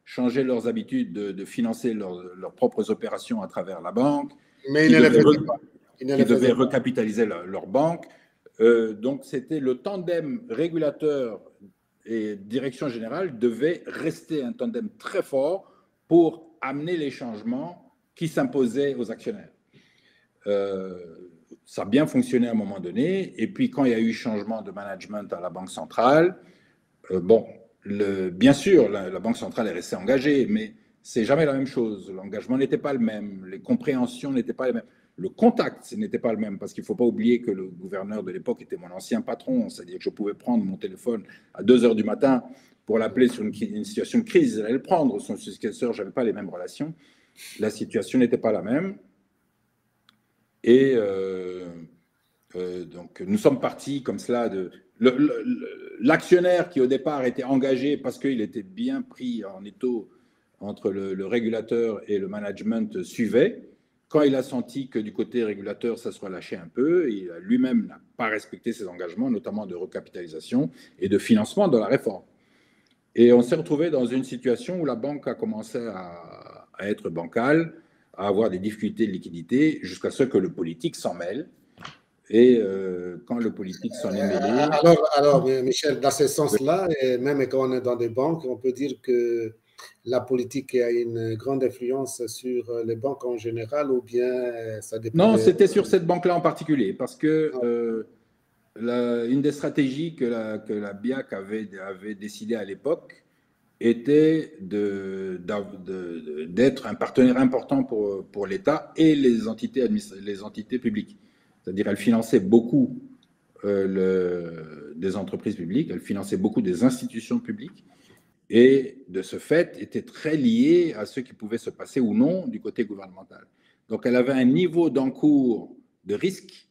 changer leurs habitudes de financer leurs propres opérations à travers la banque, mais qui devaient recapitaliser leur banque. Donc, c'était le tandem régulateur et direction générale devait rester un tandem très fort pour amener les changements qui s'imposaient aux actionnaires. ça a bien fonctionné à un moment donné. Et puis, quand il y a eu changement de management à la Banque centrale, bon, bien sûr, la Banque centrale est restée engagée, mais c'est jamais la même chose. L'engagement n'était pas le même, les compréhensions n'étaient pas les mêmes. Le contact n'était pas le même, parce qu'il ne faut pas oublier que le gouverneur de l'époque était mon ancien patron, c'est-à-dire que je pouvais prendre mon téléphone à 2 heures du matin pour l'appeler sur une situation de crise, j'allais le prendre. Son successeur, je n'avais pas les mêmes relations. La situation n'était pas la même. Et donc, nous sommes partis comme cela. L'actionnaire qui, au départ, était engagé parce qu'il était bien pris en étau entre le régulateur et le management, suivait. Quand il a senti que du côté régulateur, ça se relâchait un peu, il lui-même n'a pas respecté ses engagements, notamment de recapitalisation et de financement de la réforme. Et on s'est retrouvé dans une situation où la banque a commencé à être bancale, à avoir des difficultés de liquidité, jusqu'à ce que le politique s'en mêle. Et quand le politique s'en est mêlé... Alors, Michel, dans ce sens-là, et même quand on est dans des banques, on peut dire que la politique a une grande influence sur les banques en général, ou bien ça dépend? Non, c'était sur cette banque-là en particulier, parce que une des stratégies que la BIAC avait décidé à l'époque était d'être un partenaire important pour l'État et les entités publiques. C'est-à-dire qu'elle finançait beaucoup des entreprises publiques, elle finançait beaucoup des institutions publiques, et de ce fait était très liée à ce qui pouvait se passer ou non du côté gouvernemental. Donc elle avait un niveau d'encours de risque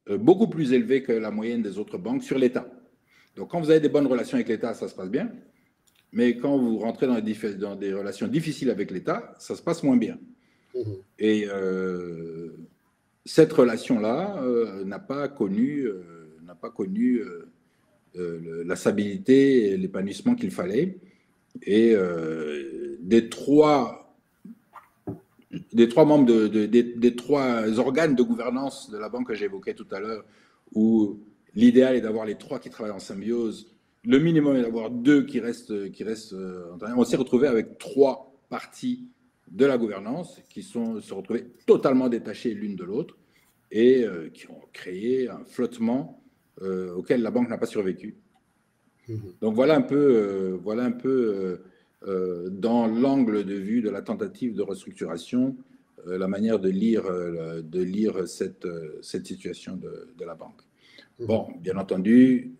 beaucoup plus élevé que la moyenne des autres banques sur l'État. Donc quand vous avez des bonnes relations avec l'État, ça se passe bien. Mais quand vous rentrez dans des relations difficiles avec l'État, ça se passe moins bien. Et cette relation-là n'a pas connu la stabilité et l'épanouissement qu'il fallait. Et des trois membres, des trois organes de gouvernance de la banque que j'évoquais tout à l'heure, où l'idéal est d'avoir les trois qui travaillent en symbiose, le minimum est d'avoir 2 qui restent. On s'est retrouvé avec 3 parties de la gouvernance qui se retrouvaient totalement détachées l'une de l'autre et qui ont créé un flottement auquel la banque n'a pas survécu. Donc voilà un peu dans l'angle de vue de la tentative de restructuration, la manière de lire cette situation de la banque. Bon, bien entendu,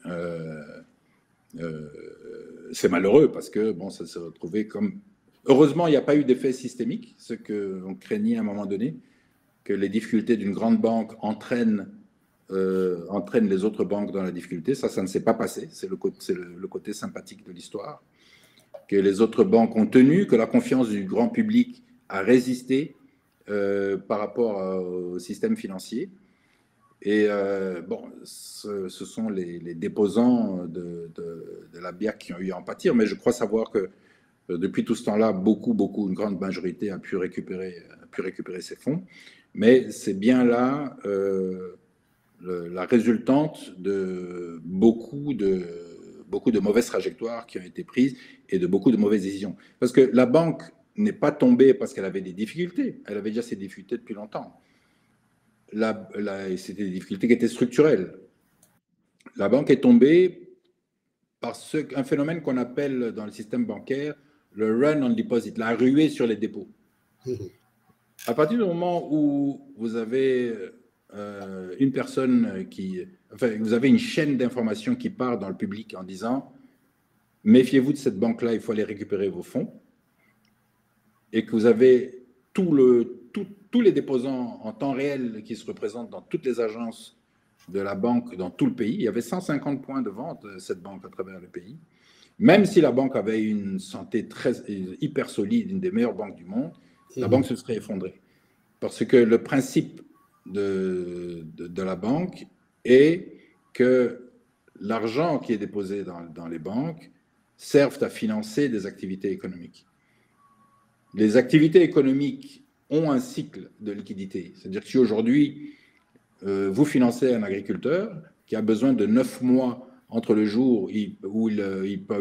c'est malheureux parce que bon, ça s'est retrouvé comme... Heureusement, il n'y a pas eu d'effet systémique, ce qu'on craignait à un moment donné, que les difficultés d'une grande banque entraînent les autres banques dans la difficulté. Ça ne s'est pas passé. C'est le côté sympathique de l'histoire. Que les autres banques ont tenu, que la confiance du grand public a résisté par rapport au système financier. Et bon, ce sont les déposants de la BIAC qui ont eu à en pâtir, mais je crois savoir que depuis tout ce temps-là, une grande majorité a pu récupérer ces fonds. Mais c'est bien là la résultante de beaucoup de mauvaises trajectoires qui ont été prises et de beaucoup de mauvaises décisions. Parce que la banque n'est pas tombée parce qu'elle avait des difficultés. Elle avait déjà ces difficultés depuis longtemps. C'était des difficultés qui étaient structurelles. La banque est tombée par un phénomène qu'on appelle dans le système bancaire le run on deposit, la ruée sur les dépôts. À partir du moment où vous avez une personne vous avez une chaîne d'information qui part dans le public en disant « Méfiez-vous de cette banque-là, il faut aller récupérer vos fonds », et que vous avez tous les déposants en temps réel qui se représentent dans toutes les agences de la banque dans tout le pays. Il y avait 150 points de vente de cette banque à travers le pays. Même si la banque avait une santé hyper solide, une des meilleures banques du monde, la banque se serait effondrée. Parce que le principe de la banque est que l'argent qui est déposé dans les banques serve à financer des activités économiques. Les activités économiques ont un cycle de liquidité. C'est-à-dire que si aujourd'hui, vous financez un agriculteur qui a besoin de 9 mois entre le jour où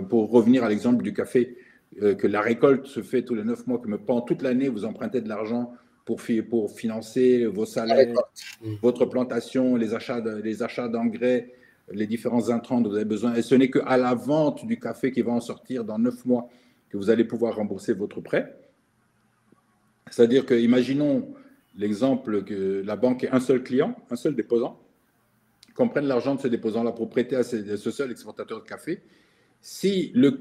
pour revenir à l'exemple du café, que la récolte se fait tous les 9 mois, que pendant toute l'année, vous empruntez de l'argent pour financer vos salaires, votre plantation, les achats d'engrais, les différents intrants dont vous avez besoin. Et ce n'est qu'à la vente du café qui va en sortir dans 9 mois que vous allez pouvoir rembourser votre prêt. C'est-à-dire que, imaginons l'exemple que la banque ait un seul client, un seul déposant, qu'on prenne l'argent de ce déposant-là pour prêter à ce seul exportateur de café. Si le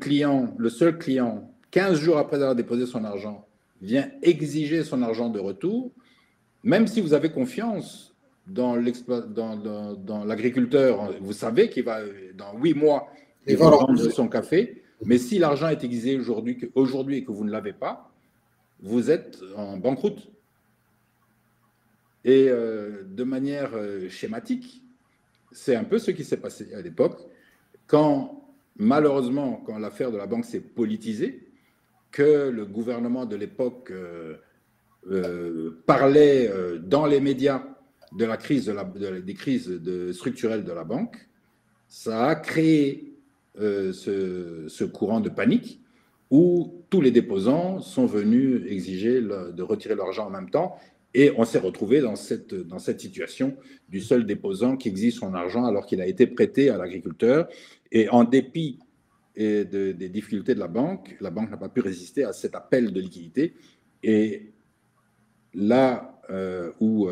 seul client, 15 jours après avoir déposé son argent, vient exiger son argent de retour, même si vous avez confiance dans l'agriculteur, vous savez qu'il va, dans 8 mois, il va vendre son café, mais si l'argent est exigé aujourd'hui et que vous ne l'avez pas, vous êtes en banqueroute. Et de manière schématique, c'est un peu ce qui s'est passé à l'époque, malheureusement, quand l'affaire de la banque s'est politisée, que le gouvernement de l'époque parlait dans les médias de la crise des crises structurelles de la banque, ça a créé ce courant de panique où tous les déposants sont venus exiger de retirer leur argent en même temps, et on s'est retrouvé dans cette situation du seul déposant qui exige son argent alors qu'il a été prêté à l'agriculteur, et en dépit des difficultés de la banque n'a pas pu résister à cet appel de liquidité. Et là où,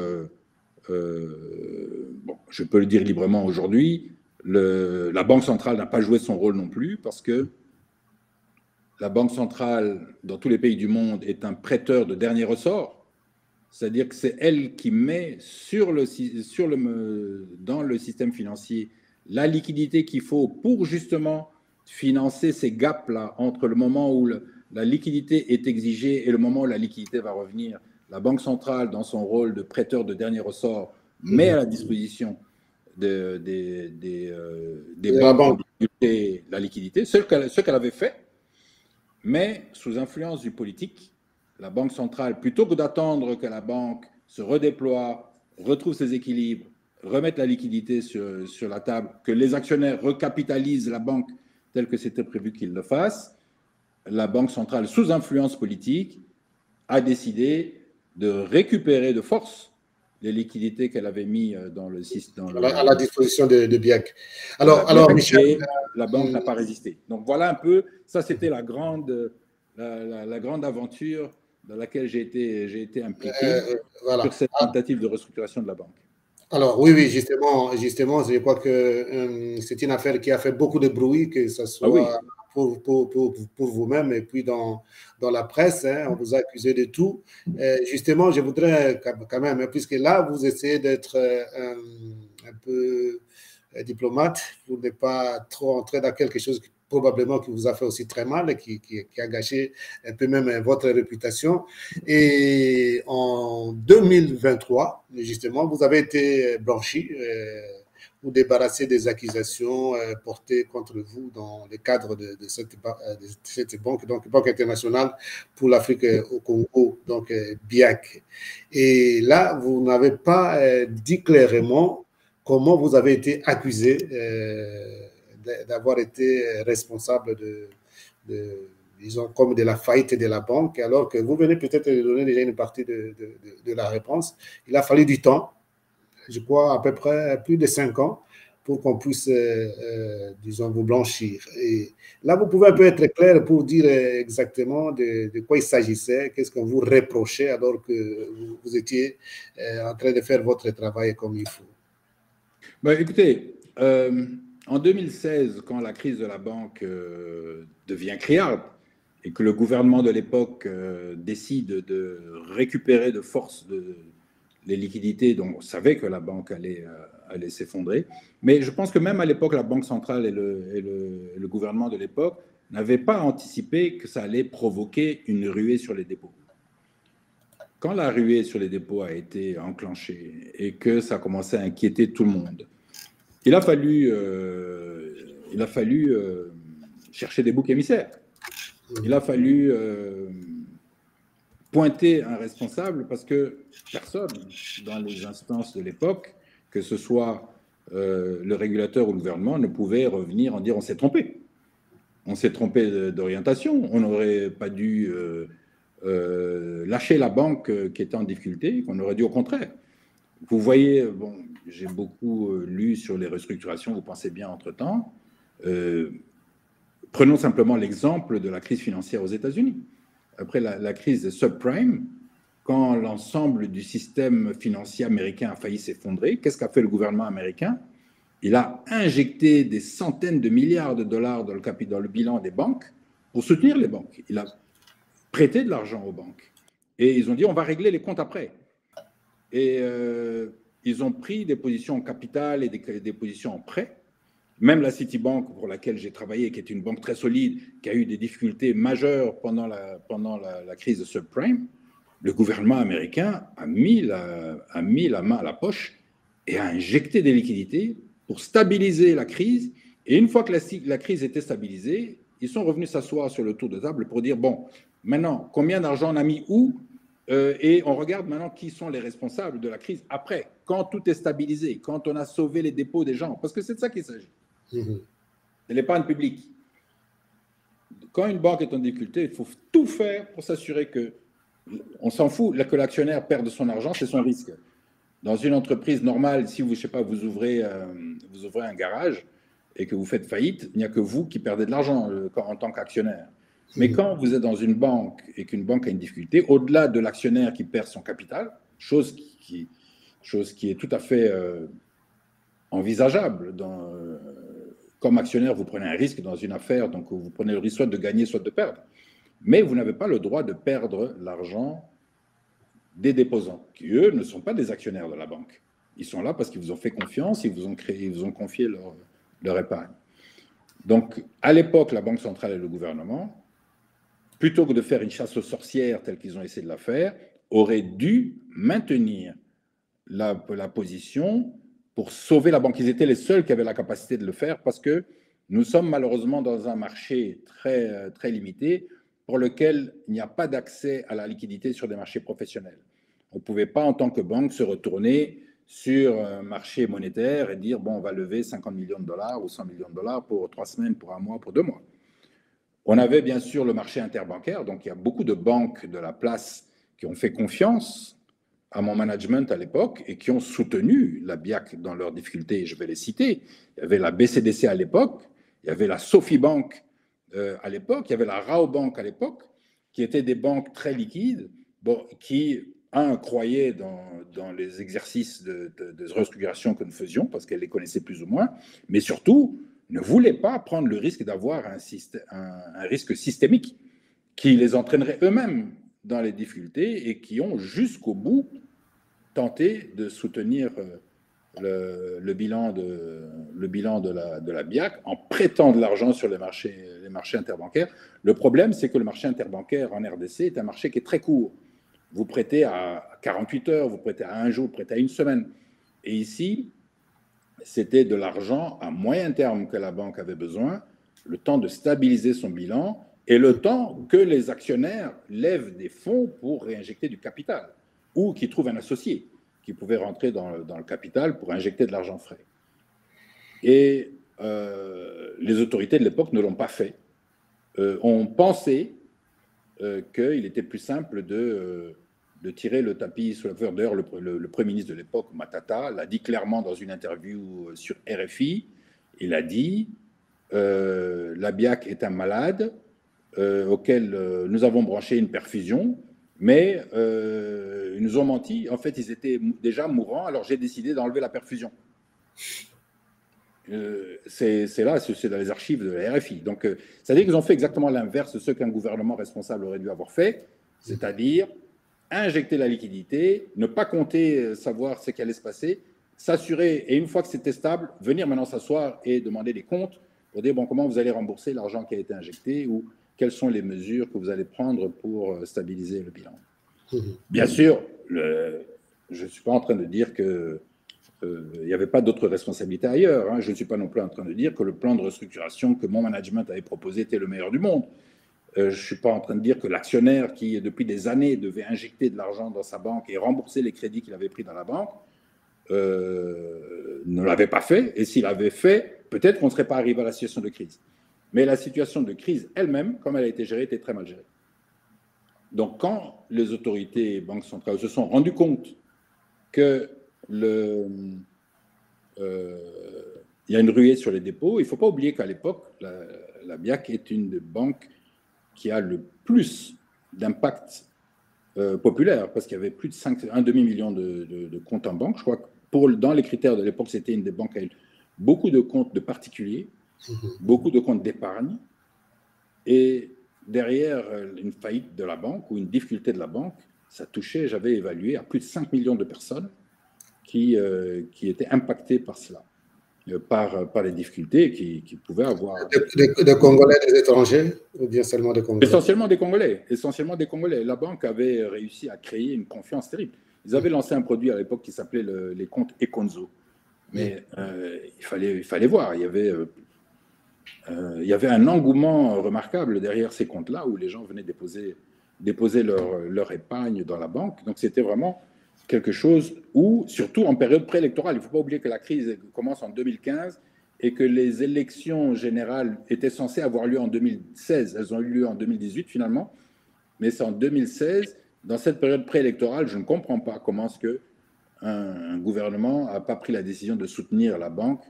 je peux le dire librement aujourd'hui, la Banque centrale n'a pas joué son rôle non plus, parce que la Banque centrale, dans tous les pays du monde, est un prêteur de dernier ressort. C'est-à-dire que c'est elle qui met dans le système financier la liquidité qu'il faut pour justement financer ces gaps-là entre le moment où la liquidité est exigée et le moment où la liquidité va revenir. La Banque centrale, dans son rôle de prêteur de dernier ressort, met à la disposition des banques la liquidité, ce qu'elle avait fait, mais sous influence du politique. La Banque centrale, plutôt que d'attendre que la banque se redéploie, retrouve ses équilibres, remette la liquidité sur la table, que les actionnaires recapitalisent la banque telle que c'était prévu qu'ils le fassent, la Banque centrale, sous influence politique, a décidé de récupérer de force les liquidités qu'elle avait mis dans le système. À la disposition de BIAC. Alors Michel. La banque n'a pas résisté. Donc voilà un peu, ça c'était la grande aventure dans laquelle j'ai été impliqué sur cette tentative de restructuration de la banque. Alors oui, justement, je crois que c'est une affaire qui a fait beaucoup de bruit, que ce soit pour vous-même et puis dans la presse, on vous a accusé de tout. Justement, je voudrais quand même, puisque là, vous essayez d'être un peu diplomate pour ne pas trop entrer dans quelque chose probablement qui vous a fait aussi très mal et qui a gâché un peu même votre réputation. Et en 2023, justement, vous avez été blanchi ou débarrassé des accusations portées contre vous dans le cadre de cette banque, donc Banque internationale pour l'Afrique au Congo, donc BIAC. Et là, vous n'avez pas dit clairement comment vous avez été accusé d'avoir été responsable disons, comme de la faillite de la banque, alors que vous venez peut-être de donner déjà une partie de la réponse. Il a fallu du temps, je crois à peu près plus de 5 ans, pour qu'on puisse, disons, vous blanchir. Et là, vous pouvez un peu être clair pour dire exactement de quoi il s'agissait, qu'est-ce qu'on vous reprochait alors que vous étiez en train de faire votre travail comme il faut. Écoutez, en 2016, quand la crise de la banque devient criarde et que le gouvernement de l'époque décide de récupérer de force les liquidités dont on savait que la banque allait s'effondrer, mais je pense que même à l'époque, la Banque centrale et le gouvernement de l'époque n'avaient pas anticipé que ça allait provoquer une ruée sur les dépôts. Quand la ruée sur les dépôts a été enclenchée et que ça a commencé à inquiéter tout le monde, il a fallu chercher des boucs émissaires. Il a fallu pointer un responsable parce que personne dans les instances de l'époque, que ce soit le régulateur ou le gouvernement, ne pouvait revenir en dire on s'est trompé. On s'est trompé d'orientation. On n'aurait pas dû lâcher la banque qui était en difficulté, qu'on aurait dû au contraire. Vous voyez, bon, j'ai beaucoup lu sur les restructurations, vous pensez bien entre-temps. Prenons simplement l'exemple de la crise financière aux États-Unis. Après la crise des subprimes, quand l'ensemble du système financier américain a failli s'effondrer, qu'est-ce qu'a fait le gouvernement américain? Il a injecté des centaines de milliards de dollars dans le bilan des banques pour soutenir les banques. Il a prêté de l'argent aux banques. Et ils ont dit, on va régler les comptes après. Et ils ont pris des positions en capital et des positions en prêt. Même la Citibank, pour laquelle j'ai travaillé, qui est une banque très solide, qui a eu des difficultés majeures pendant la crise de subprime, le gouvernement américain a mis la main à la poche et a injecté des liquidités pour stabiliser la crise. Et une fois que la crise était stabilisée, ils sont revenus s'asseoir sur le tour de table pour dire, bon, maintenant, combien d'argent on a mis où? Et on regarde maintenant qui sont les responsables de la crise après, quand tout est stabilisé, quand on a sauvé les dépôts des gens, parce que c'est de ça qu'il s'agit. C'est l'épargne publique. Quand une banque est en difficulté, il faut tout faire pour s'assurer que, on s'en fout, que l'actionnaire perde son argent, c'est son risque. Dans une entreprise normale, si vous, je sais pas, vous ouvrez un garage et que vous faites faillite, il n'y a que vous qui perdez de l'argent en tant qu'actionnaire. Mais quand vous êtes dans une banque et qu'une banque a une difficulté, au-delà de l'actionnaire qui perd son capital, chose qui est tout à fait envisageable. Comme actionnaire, vous prenez un risque dans une affaire, donc vous prenez le risque soit de gagner, soit de perdre. Mais vous n'avez pas le droit de perdre l'argent des déposants, qui eux ne sont pas des actionnaires de la banque. Ils sont là parce qu'ils vous ont fait confiance, ils vous ont confié leur épargne. Donc, à l'époque, la Banque centrale et le gouvernement, plutôt que de faire une chasse aux sorcières telle qu'ils ont essayé de la faire, auraient dû maintenir la position pour sauver la banque. Ils étaient les seuls qui avaient la capacité de le faire parce que nous sommes malheureusement dans un marché très, très limité pour lequel il n'y a pas d'accès à la liquidité sur des marchés professionnels. On ne pouvait pas, en tant que banque, se retourner sur un marché monétaire et dire, bon, on va lever 50 millions de dollars ou 100 millions de dollars pour 3 semaines, pour 1 mois, pour 2 mois. On avait bien sûr le marché interbancaire, donc il y a beaucoup de banques de la place qui ont fait confiance à mon management à l'époque et qui ont soutenu la BIAC dans leurs difficultés, je vais les citer. Il y avait la BCDC à l'époque, il y avait la Sofibank à l'époque, il y avait la Rabobank à l'époque, qui étaient des banques très liquides, qui, croyaient dans les exercices de restructuration que nous faisions, parce qu'elles les connaissaient plus ou moins, mais surtout ne voulaient pas prendre le risque d'avoir un risque systémique qui les entraînerait eux-mêmes dans les difficultés et qui ont jusqu'au bout tenté de soutenir le bilan de la BIAC en prêtant de l'argent sur les marchés interbancaires. Le problème, c'est que le marché interbancaire en RDC est un marché qui est très court. Vous prêtez à 48 heures, vous prêtez à 1 jour, vous prêtez à 1 semaine. Et ici, c'était de l'argent à moyen terme que la banque avait besoin, le temps de stabiliser son bilan et le temps que les actionnaires lèvent des fonds pour réinjecter du capital ou qu'ils trouvent un associé qui pouvait rentrer dans le capital pour injecter de l'argent frais. Et les autorités de l'époque ne l'ont pas fait. On pensait qu'il était plus simple de tirer le tapis sur la fleur. D'ailleurs, le Premier ministre de l'époque, Matata, l'a dit clairement dans une interview sur RFI. Il a dit la BIAC est un malade auquel nous avons branché une perfusion, mais ils nous ont menti. En fait, ils étaient déjà mourants, alors j'ai décidé d'enlever la perfusion. C'est là, c'est dans les archives de la RFI. Donc, c'est-à-dire qu'ils ont fait exactement l'inverse de ce qu'un gouvernement responsable aurait dû avoir fait, c'est-à-dire injecter la liquidité, ne pas compter savoir ce qui allait se passer, s'assurer, et une fois que c'était stable, venir maintenant s'asseoir et demander des comptes pour dire, bon, comment vous allez rembourser l'argent qui a été injecté ou quelles sont les mesures que vous allez prendre pour stabiliser le bilan. Bien sûr, je ne suis pas en train de dire que il n'y avait pas d'autres responsabilités ailleurs. Hein. Je ne suis pas non plus en train de dire que le plan de restructuration que mon management avait proposé était le meilleur du monde. Je ne suis pas en train de dire que l'actionnaire qui, depuis des années, devait injecter de l'argent dans sa banque et rembourser les crédits qu'il avait pris dans la banque, ne l'avait pas fait. Et s'il l'avait fait, peut-être qu'on ne serait pas arrivé à la situation de crise. Mais la situation de crise elle-même, comme elle a été gérée, était très mal gérée. Donc, quand les autorités et banques centrales se sont rendues compte que il y a une ruée sur les dépôts, il ne faut pas oublier qu'à l'époque, la BIAC est une des banques qui a le plus d'impact populaire, parce qu'il y avait plus de un demi-million de comptes en banque. Je crois que dans les critères de l'époque, c'était une des banques avec beaucoup de comptes de particuliers, beaucoup de comptes d'épargne, et derrière une faillite de la banque ou une difficulté de la banque, ça touchait, j'avais évalué, à plus de 5 millions de personnes qui étaient impactées par cela, par les difficultés qui pouvaient avoir. Des Congolais, des étrangers, ou bien seulement des Congolais? Essentiellement des Congolais. Essentiellement des Congolais. La banque avait réussi à créer une confiance terrible. Ils avaient lancé un produit à l'époque qui s'appelait les comptes Econzo. Mais il fallait voir. Il y avait un engouement remarquable derrière ces comptes-là où les gens venaient déposer leur épargne dans la banque. Donc c'était vraiment quelque chose où, surtout en période préélectorale, il ne faut pas oublier que la crise commence en 2015 et que les élections générales étaient censées avoir lieu en 2016. Elles ont eu lieu en 2018 finalement, mais c'est en 2016. Dans cette période préélectorale, je ne comprends pas comment est-ce qu'un gouvernement n'a pas pris la décision de soutenir la banque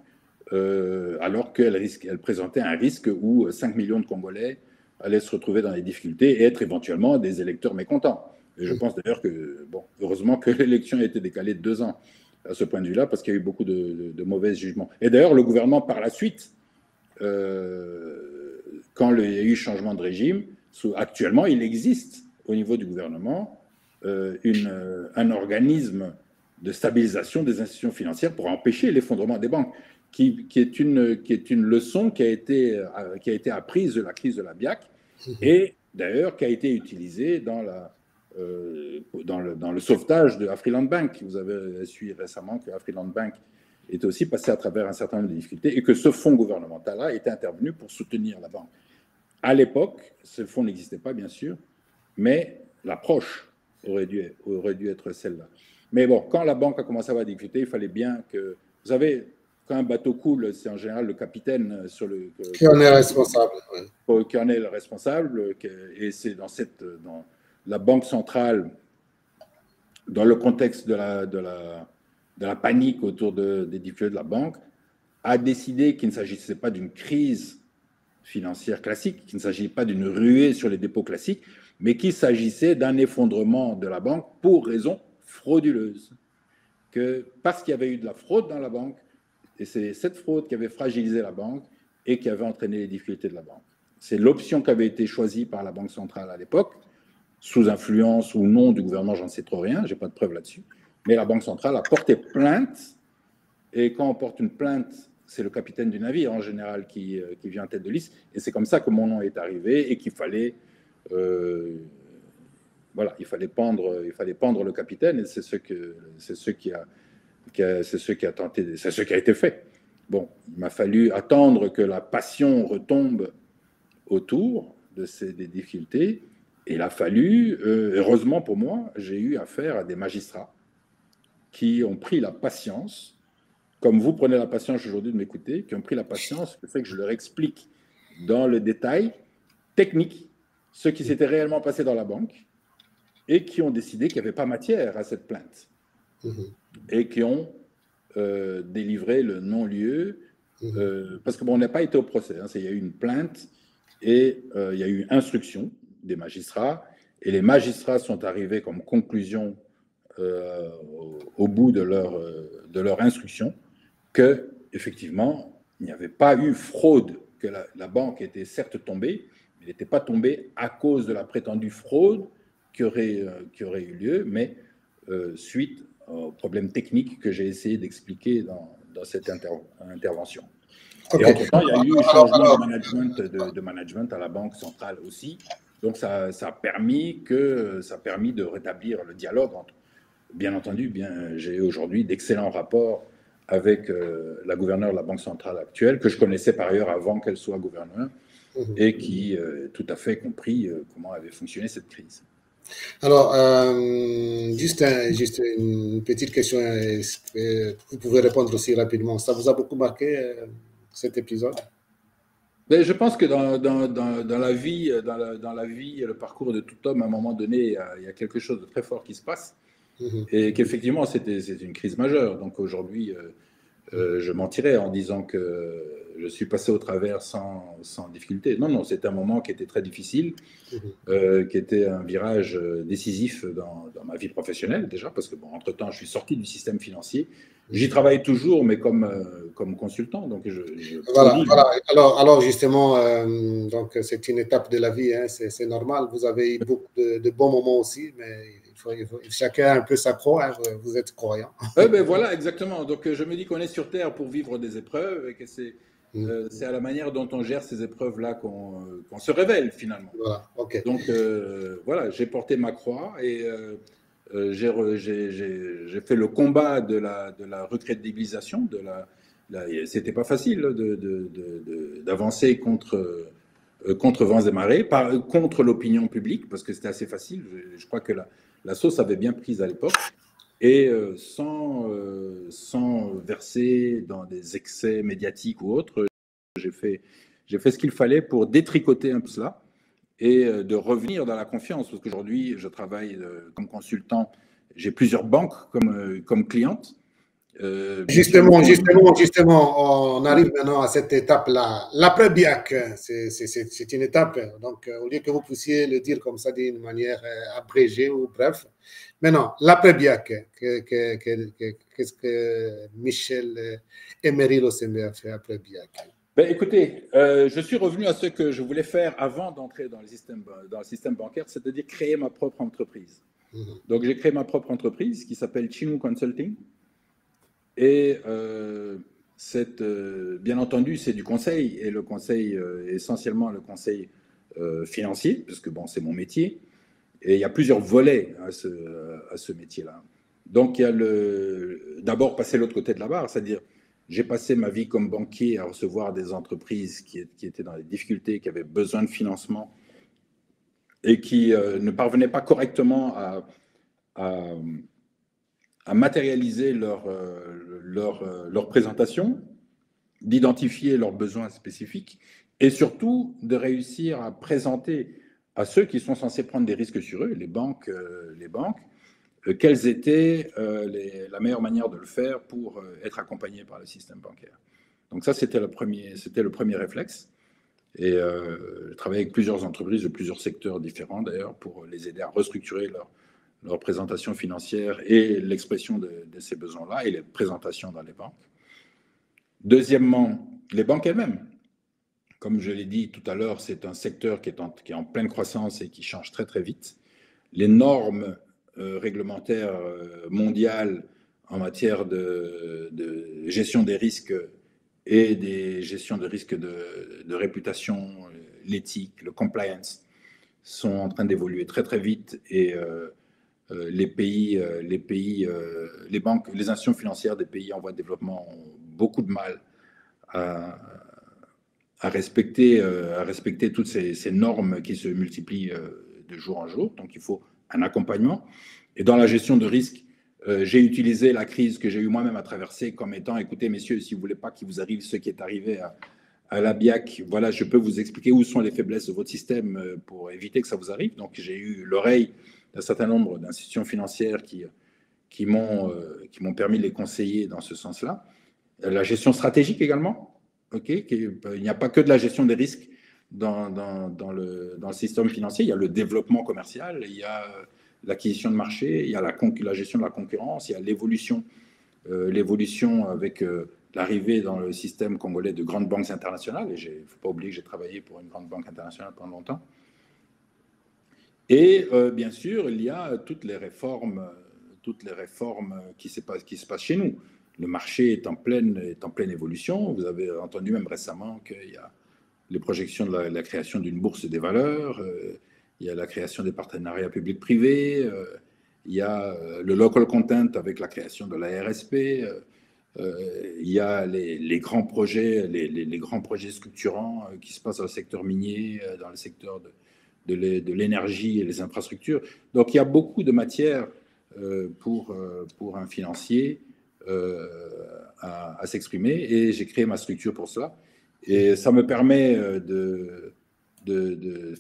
alors qu'elle présentait un risque où 5 millions de Congolais allaient se retrouver dans les difficultés et être éventuellement des électeurs mécontents. Et je pense d'ailleurs que, bon, heureusement que l'élection a été décalée de 2 ans à ce point de vue-là, parce qu'il y a eu beaucoup de mauvais jugements. Et d'ailleurs, le gouvernement, par la suite, quand il y a eu changement de régime, actuellement, il existe au niveau du gouvernement un organisme de stabilisation des institutions financières pour empêcher l'effondrement des banques, qui est une leçon qui a été apprise de la crise de la BIAC et d'ailleurs qui a été utilisée dans le sauvetage de Afriland Bank. Vous avez su récemment que Afriland Bank est aussi passé à travers un certain nombre de difficultés et que ce fonds gouvernemental-là était intervenu pour soutenir la banque. À l'époque, ce fonds n'existait pas, bien sûr, mais l'approche aurait dû être celle-là. Mais bon, quand la banque a commencé à avoir des difficultés, il fallait bien que... Vous savez, quand un bateau coule, c'est en général le capitaine qui en est responsable. Qui en est le responsable, et c'est dans la banque centrale, dans le contexte de la panique autour des difficultés de la banque, a décidé qu'il ne s'agissait pas d'une crise financière classique, qu'il ne s'agissait pas d'une ruée sur les dépôts classiques, mais qu'il s'agissait d'un effondrement de la banque pour raison frauduleuse. Parce qu'il y avait eu de la fraude dans la banque, et c'est cette fraude qui avait fragilisé la banque et qui avait entraîné les difficultés de la banque. C'est l'option qui avait été choisie par la Banque centrale à l'époque, sous influence ou non du gouvernement, j'en sais trop rien, je n'ai pas de preuves là-dessus, mais la Banque centrale a porté plainte, et quand on porte une plainte, c'est le capitaine du navire en général qui vient en tête de liste, et c'est comme ça que mon nom est arrivé et qu'il fallait... voilà, il fallait pendre le capitaine, et c'est ce qui a été fait. Bon, il m'a fallu attendre que la passion retombe autour des difficultés, et il a fallu, heureusement pour moi, j'ai eu affaire à des magistrats qui ont pris la patience, comme vous prenez la patience aujourd'hui de m'écouter, qui ont pris la patience, le fait que je leur explique dans le détail technique ce qui s'était réellement passé dans la banque, et qui ont décidé qu'il n'y avait pas matière à cette plainte, et qui ont délivré le non-lieu, parce que bon, on n'a pas été au procès, hein, il y a eu une plainte, et il y a eu instruction des magistrats, et les magistrats sont arrivés comme conclusion au bout de leur instruction que, effectivement, il n'y avait pas eu fraude, que la banque était certes tombée, mais elle n'était pas tombée à cause de la prétendue fraude qui aurait eu lieu, mais suite aux problèmes techniques que j'ai essayé d'expliquer dans cette intervention. Okay. Et entre-temps, il y a eu changement de management à la Banque centrale aussi. Donc, ça a permis de rétablir le dialogue entre, bien entendu, j'ai aujourd'hui d'excellents rapports avec la gouverneure de la Banque centrale actuelle, que je connaissais par ailleurs avant qu'elle soit gouverneure, et qui tout à fait compris comment avait fonctionné cette crise. Alors, juste une petite question, vous pouvez répondre aussi rapidement. Ça vous a beaucoup marqué, cet épisode? Mais je pense que dans la vie, dans la vie, le parcours de tout homme, à un moment donné, il y a quelque chose de très fort qui se passe. Et qu'effectivement, c'est une crise majeure. Donc aujourd'hui, je mentirais en disant que je suis passé au travers sans difficulté. Non, non, c'était un moment qui était très difficile, qui était un virage décisif dans ma vie professionnelle déjà, parce que bon, entre-temps, je suis sorti du système financier. J'y travaille toujours, mais comme consultant. Donc je Voilà, produis. voilà. Alors justement, donc c'est une étape de la vie, hein, c'est normal. Vous avez eu beaucoup de bons moments aussi, mais chacun a un peu sa croix. Hein, vous êtes croyant. Ben voilà, exactement. Donc je me dis qu'on est sur Terre pour vivre des épreuves et que c'est à la manière dont on gère ces épreuves-là qu'on se révèle finalement. Voilà, ok. Donc voilà, j'ai porté ma croix et j'ai fait le combat de la recrédibilisation. C'était pas facile d'avancer contre vents et marées, contre l'opinion publique, parce que c'était assez facile. Je crois que la sauce avait bien prise à l'époque. Et sans verser dans des excès médiatiques ou autres, j'ai fait ce qu'il fallait pour détricoter un peu cela et de revenir dans la confiance. Parce qu'aujourd'hui, je travaille comme consultant. J'ai plusieurs banques comme clientes. Justement, on arrive maintenant à cette étape-là. L'après-BIAC, c'est une étape. Donc, au lieu que vous puissiez le dire comme ça d'une manière abrégée ou bref. Maintenant, l'après-BIAC, qu'est-ce que Michel Emery Losembe a fait après BIAC? Ben, écoutez, je suis revenu à ce que je voulais faire avant d'entrer dans le système bancaire, c'est-à-dire créer ma propre entreprise. Donc, j'ai créé ma propre entreprise qui s'appelle Chinou Consulting. Et bien entendu, c'est du conseil, et le conseil, essentiellement le conseil financier, parce que bon, c'est mon métier. Et il y a plusieurs volets à ce métier-là. Donc, il y a d'abord passer l'autre côté de la barre, c'est-à-dire j'ai passé ma vie comme banquier à recevoir des entreprises qui étaient dans des difficultés, qui avaient besoin de financement et qui ne parvenaient pas correctement à matérialiser leur présentation, d'identifier leurs besoins spécifiques et surtout de réussir à présenter à ceux qui sont censés prendre des risques sur eux, les banques, quelles étaient la meilleure manière de le faire pour être accompagnés par le système bancaire. Donc ça, c'était le premier réflexe. Et je travaille avec plusieurs entreprises de plusieurs secteurs différents, d'ailleurs, pour les aider à restructurer leur présentation financière et l'expression de ces besoins-là et les présentations dans les banques. Deuxièmement, les banques elles-mêmes. Comme je l'ai dit tout à l'heure, c'est un secteur qui est en pleine croissance et qui change très très vite. Les normes réglementaires mondiales en matière de gestion des risques et des gestions de risques de réputation, l'éthique, le compliance, sont en train d'évoluer très très vite et les banques, les institutions financières des pays en voie de développement ont beaucoup de mal à respecter toutes ces normes qui se multiplient de jour en jour. Donc, il faut un accompagnement. Et dans la gestion de risque, j'ai utilisé la crise que j'ai eu moi-même à traverser comme étant, écoutez, messieurs, si vous ne voulez pas qu'il vous arrive ce qui est arrivé à la BIAC, voilà, je peux vous expliquer où sont les faiblesses de votre système pour éviter que ça vous arrive. Donc, j'ai eu l'oreille d'un certain nombre d'institutions financières qui m'ont permis de les conseiller dans ce sens-là. La gestion stratégique également. Okay, il n'y a pas que de la gestion des risques dans le système financier, il y a le développement commercial, il y a l'acquisition de marché, il y a la gestion de la concurrence, il y a l'évolution avec l'arrivée dans le système congolais de grandes banques internationales, et il ne faut pas oublier que j'ai travaillé pour une grande banque internationale pendant longtemps. Et bien sûr, il y a toutes les réformes qui se passent chez nous. Le marché est en pleine évolution. Vous avez entendu même récemment qu'il y a les projections de la création d'une bourse des valeurs, il y a la création des partenariats publics-privés, il y a le local content avec la création de la RSP, il y a les grands projets, les grands projets structurants qui se passent dans le secteur minier, dans le secteur de l'énergie et les infrastructures. Donc il y a beaucoup de matière pour un financier à s'exprimer, et j'ai créé ma structure pour cela Et ça me permet de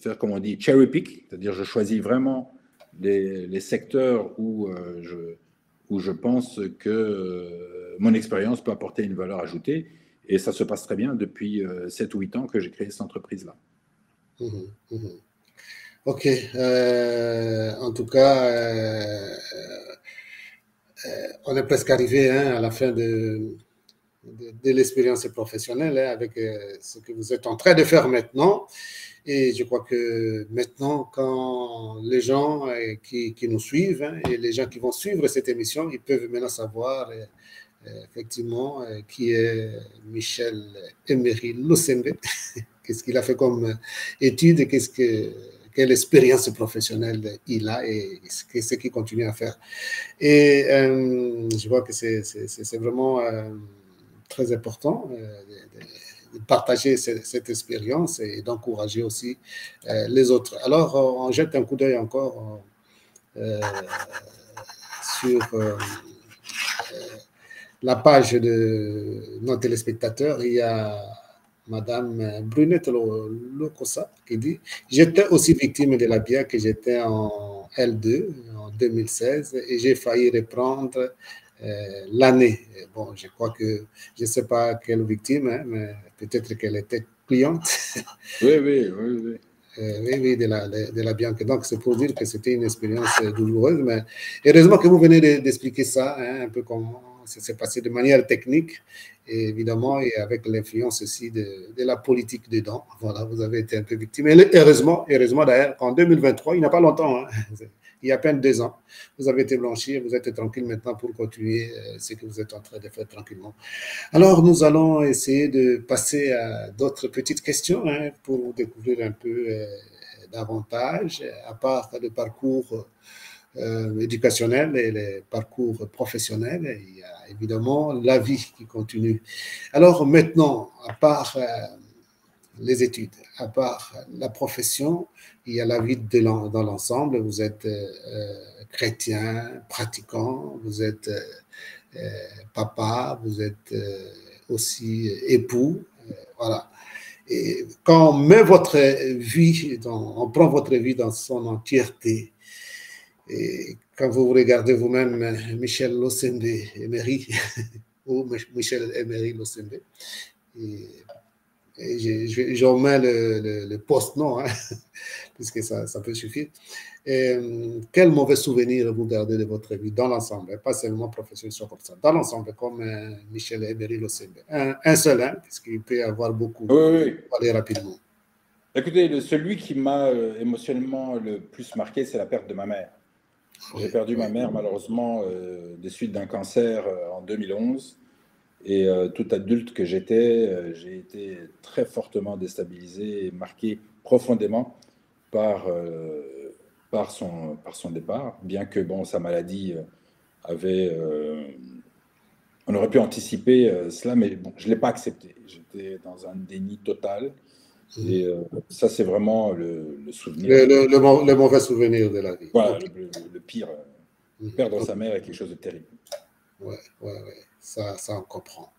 faire, comme on dit, cherry pick, c'est-à-dire je choisis vraiment les secteurs où je pense que mon expérience peut apporter une valeur ajoutée. Et ça se passe très bien depuis 7 ou 8 ans que j'ai créé cette entreprise-là. Ok. En tout cas, on est presque arrivé à la fin de l'expérience professionnelle avec ce que vous êtes en train de faire maintenant. Et je crois que maintenant, quand les gens qui nous suivent et les gens qui vont suivre cette émission, ils peuvent maintenant savoir effectivement qui est Michel Emery Losembe, qu'est-ce qu'il a fait comme étude et quelle expérience professionnelle il a et ce qu'il continue à faire. Et je vois que c'est vraiment très important de partager cette expérience et d'encourager aussi les autres. Alors, on jette un coup d'œil encore sur la page de nos téléspectateurs. Il y a Madame Brunette Locosa qui dit « J'étais aussi victime de la bière que j'étais en L2 en 2016 et j'ai failli reprendre l'année. » Bon, je crois que je ne sais pas quelle victime, mais peut-être qu'elle était cliente. Oui, oui, oui, oui. Oui, de la Bianca. Donc, c'est pour dire que c'était une expérience douloureuse, mais heureusement que vous venez d'expliquer ça, un peu comment ça s'est passé de manière technique, et évidemment, et avec l'influence aussi de la politique dedans. Voilà, vous avez été un peu victime. Et heureusement d'ailleurs, qu'en 2023, il n'y a pas longtemps, il y a à peine 2 ans, vous avez été blanchi, vous êtes tranquille maintenant pour continuer ce que vous êtes en train de faire tranquillement. Alors, nous allons essayer de passer à d'autres petites questions pour découvrir un peu davantage, à part le parcours éducationnel et les parcours professionnels. Il y a évidemment la vie qui continue. Alors maintenant, à part les études, à part la profession, il y a la vie dans l'ensemble. Vous êtes chrétien, pratiquant, vous êtes papa, vous êtes aussi époux, voilà. Et quand on met votre vie, on prend votre vie dans son entièreté, et quand vous regardez vous-même Michel Losembe Emery, ou Michel Emery Losembe, et j'en mets le post-nom, puisque ça peut suffire. Et, quel mauvais souvenir vous gardez de votre vie dans l'ensemble, pas seulement professionnel, comme ça, dans l'ensemble, comme Michel Emery Losembe. Un seul, puisqu'il peut y avoir beaucoup. Oui, oui. Aller rapidement. Écoutez, celui qui m'a émotionnellement le plus marqué, c'est la perte de ma mère. J'ai perdu ma mère, malheureusement, des suites d'un cancer en 2011. Et tout adulte que j'étais, j'ai été très fortement déstabilisé et marqué profondément par son départ, bien que bon, sa maladie avait... on aurait pu anticiper cela, mais bon, je ne l'ai pas accepté. J'étais dans un déni total. Et ça, c'est vraiment le souvenir. Le mauvais souvenir de la vie. Voilà, le pire. Perdre sa mère est quelque chose de terrible. Ouais, ça on comprend.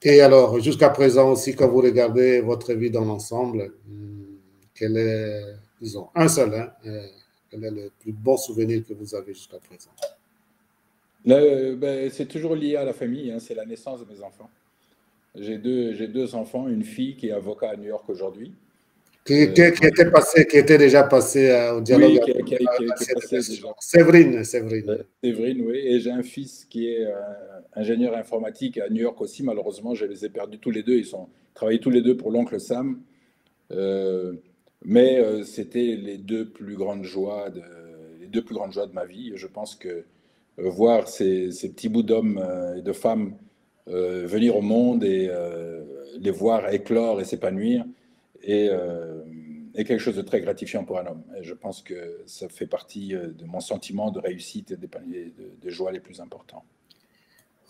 Et alors, jusqu'à présent aussi, quand vous regardez votre vie dans l'ensemble, quel est, disons, un seul, quel est le plus bon souvenir que vous avez jusqu'à présent? C'est toujours lié à la famille, c'est la naissance de mes enfants. J'ai deux enfants, une fille qui est avocat à New York aujourd'hui. Qui était déjà passé au dialogue. Oui, qui est passé déjà. Séverine, oui. Et j'ai un fils qui est ingénieur informatique à New York aussi. Malheureusement, je les ai perdus tous les deux. Ils travaillaient tous les deux pour l'oncle Sam. Mais c'était les deux plus grandes joies de ma vie. Je pense que voir ces petits bouts d'hommes et de femmes venir au monde et les voir éclore et s'épanouir est quelque chose de très gratifiant pour un homme. Et je pense que ça fait partie de mon sentiment de réussite et de joie les plus importants.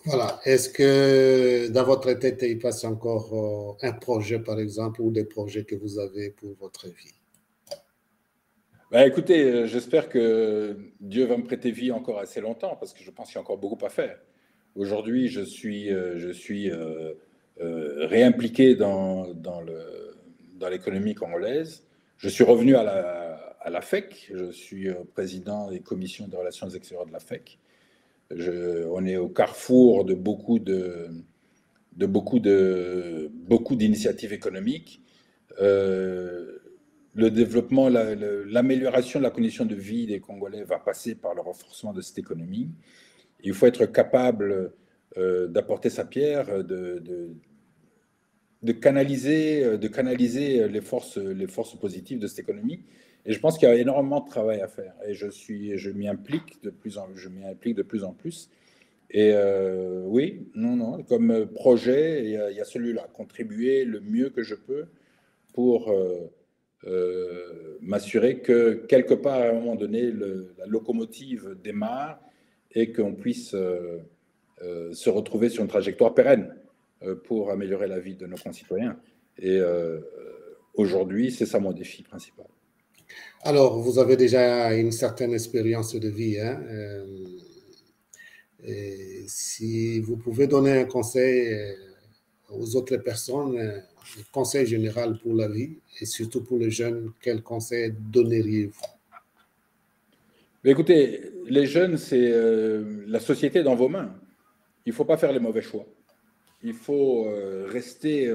Voilà. Est-ce que dans votre tête, il passe encore un projet, par exemple, ou des projets que vous avez pour votre vie? Écoutez, j'espère que Dieu va me prêter vie encore assez longtemps, parce que je pense qu'il y a encore beaucoup à faire. Aujourd'hui, je suis réimpliqué dans l'économie congolaise. Je suis revenu à la FEC, je suis président des commissions des relations extérieures de la FEC. On est au carrefour de beaucoup d'initiatives économiques. Le développement, l'amélioration de la condition de vie des Congolais va passer par le renforcement de cette économie. Il faut être capable d'apporter sa pierre, de canaliser les forces positives de cette économie. Et je pense qu'il y a énormément de travail à faire. Et je m'y implique de plus en plus. Et oui, non, comme projet, il y a celui-là, contribuer le mieux que je peux pour m'assurer que quelque part, à un moment donné, la locomotive démarre et qu'on puisse se retrouver sur une trajectoire pérenne pour améliorer la vie de nos concitoyens. Et aujourd'hui, c'est ça mon défi principal. Alors, vous avez déjà une certaine expérience de vie, hein? Et si vous pouvez donner un conseil aux autres personnes, un conseil général pour la vie et surtout pour les jeunes, quel conseil donneriez-vous? Écoutez, les jeunes, c'est la société est dans vos mains. Il ne faut pas faire les mauvais choix. Il faut rester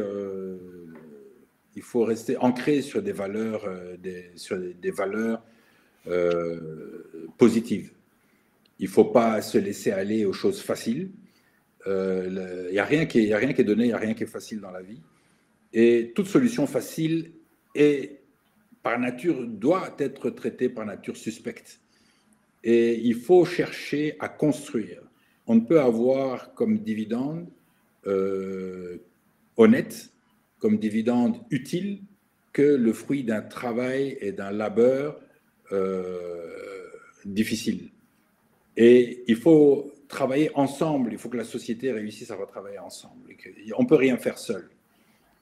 ancré sur des valeurs, des valeurs positives. Il ne faut pas se laisser aller aux choses faciles. Il n'y a rien qui est donné, il n'y a rien qui est facile dans la vie. Et toute solution facile doit être traitée par nature suspecte. Et il faut chercher à construire. On ne peut avoir comme dividende honnête, comme dividende utile, que le fruit d'un travail et d'un labeur difficile. Et il faut travailler ensemble, il faut que la société réussisse à retravailler ensemble. On ne peut rien faire seul.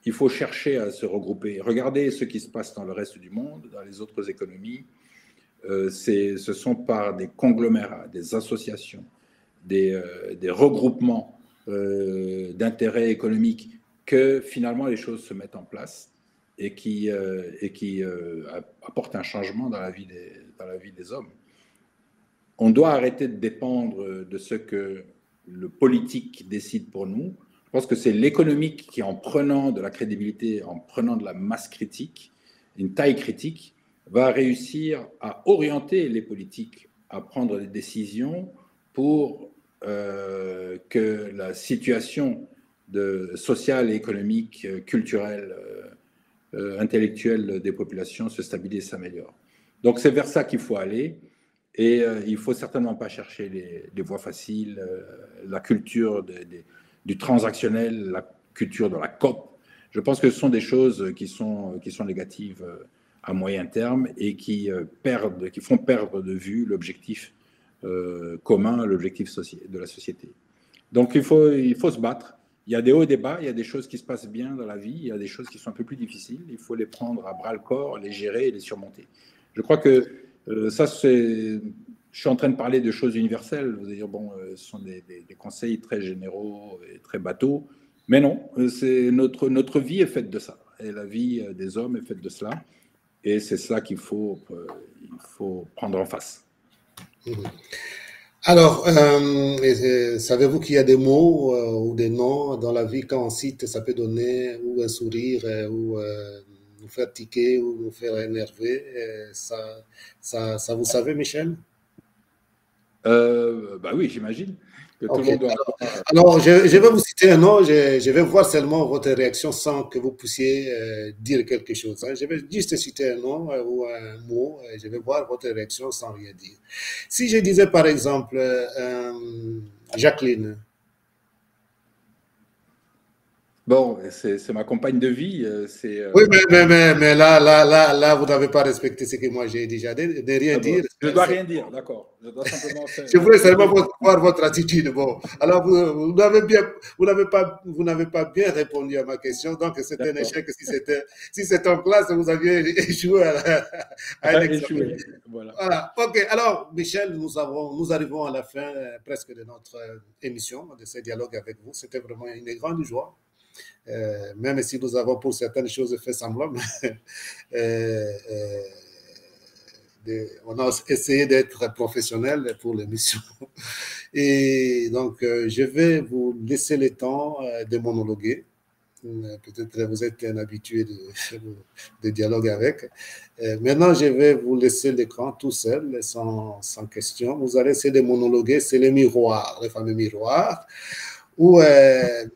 Il faut chercher à se regrouper. Regardez ce qui se passe dans le reste du monde, dans les autres économies. Ce sont par des conglomérats, des associations, des regroupements d'intérêts économiques que finalement les choses se mettent en place et qui apportent un changement dans la vie des hommes. On doit arrêter de dépendre de ce que le politique décide pour nous. Je pense que c'est l'économique qui, en prenant de la crédibilité, en prenant de la masse critique, une taille critique, va réussir à orienter les politiques à prendre des décisions pour que la situation sociale, économique, culturelle, intellectuelle des populations se stabilise et s'améliore. Donc c'est vers ça qu'il faut aller. Et il ne faut certainement pas chercher les voies faciles, la culture du transactionnel, la culture de la COP. Je pense que ce sont des choses qui sont négatives à moyen terme et qui font perdre de vue l'objectif commun, l'objectif de la société. Donc il faut se battre. Il y a des hauts et des bas, il y a des choses qui se passent bien dans la vie, il y a des choses qui sont un peu plus difficiles. Il faut les prendre à bras-le-corps, les gérer et les surmonter. Je crois que je suis en train de parler de choses universelles. Vous allez dire, bon, ce sont des conseils très généraux et très bateaux. Mais non, notre vie est faite de ça. Et la vie des hommes est faite de cela. Et c'est ça qu'il faut prendre en face. Alors, savez-vous qu'il y a des mots ou des noms dans la vie, quand on cite, ça peut donner ou un sourire ou nous faire tiquer ou nous faire énerver. Ça vous savez, Michel? Bah oui, j'imagine que tout le monde doit avoir... Alors, je vais vous citer un nom, je vais voir seulement votre réaction sans que vous puissiez dire quelque chose. Hein. Je vais juste citer un nom ou un mot, et je vais voir votre réaction sans rien dire. Si je disais par exemple Jacqueline. Bon, c'est ma compagne de vie. Oui, mais là, vous n'avez pas respecté ce que moi j'ai déjà dit, de rien dire. Je ne dois rien dire, d'accord. Je dois simplement faire... Je voulais seulement voir votre attitude. Bon, alors vous n'avez pas bien répondu à ma question, donc c'est un échec. Si c'était en classe, vous aviez échoué à un examen. Voilà. Ok, alors Michel, nous arrivons à la fin presque de notre émission, de ce dialogue avec vous. C'était vraiment une grande joie. Même si nous avons pour certaines choses fait semblant, on a essayé d'être professionnel pour l'émission. Et donc, je vais vous laisser le temps de monologuer. Peut-être que vous êtes un habitué de dialogue avec. Maintenant, je vais vous laisser l'écran tout seul, sans question. Vous allez essayer de monologuer. C'est le miroir, le fameux miroir, où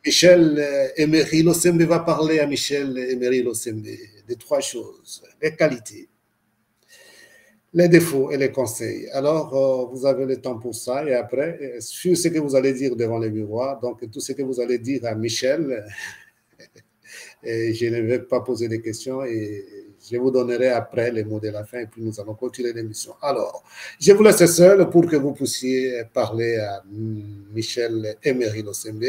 Michel Emery Losembe va parler à Michel Emery Losembe de trois choses: les qualités, les défauts et les conseils. Alors, vous avez le temps pour ça. Et après, sur ce que vous allez dire devant le miroir, donc tout ce que vous allez dire à Michel, et je ne vais pas poser de questions et je vous donnerai après les mots de la fin et puis nous allons continuer l'émission. Alors, je vous laisse seul pour que vous puissiez parler à Michel Emery Losembe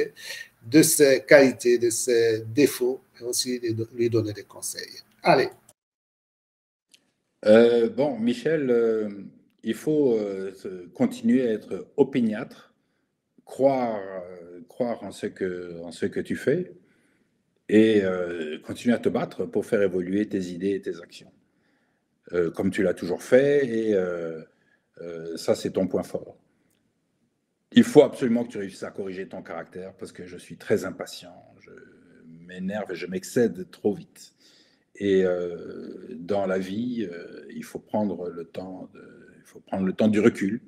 de ses qualités, de ses défauts et aussi de lui donner des conseils. Allez. Bon, Michel, il faut continuer à être opiniâtre, croire en ce que tu fais et continuer à te battre pour faire évoluer tes idées et tes actions, comme tu l'as toujours fait, et ça, c'est ton point fort. Il faut absolument que tu réussisses à corriger ton caractère parce que je suis très impatient, je m'énerve et je m'excède trop vite. Et dans la vie, il faut prendre le temps du recul.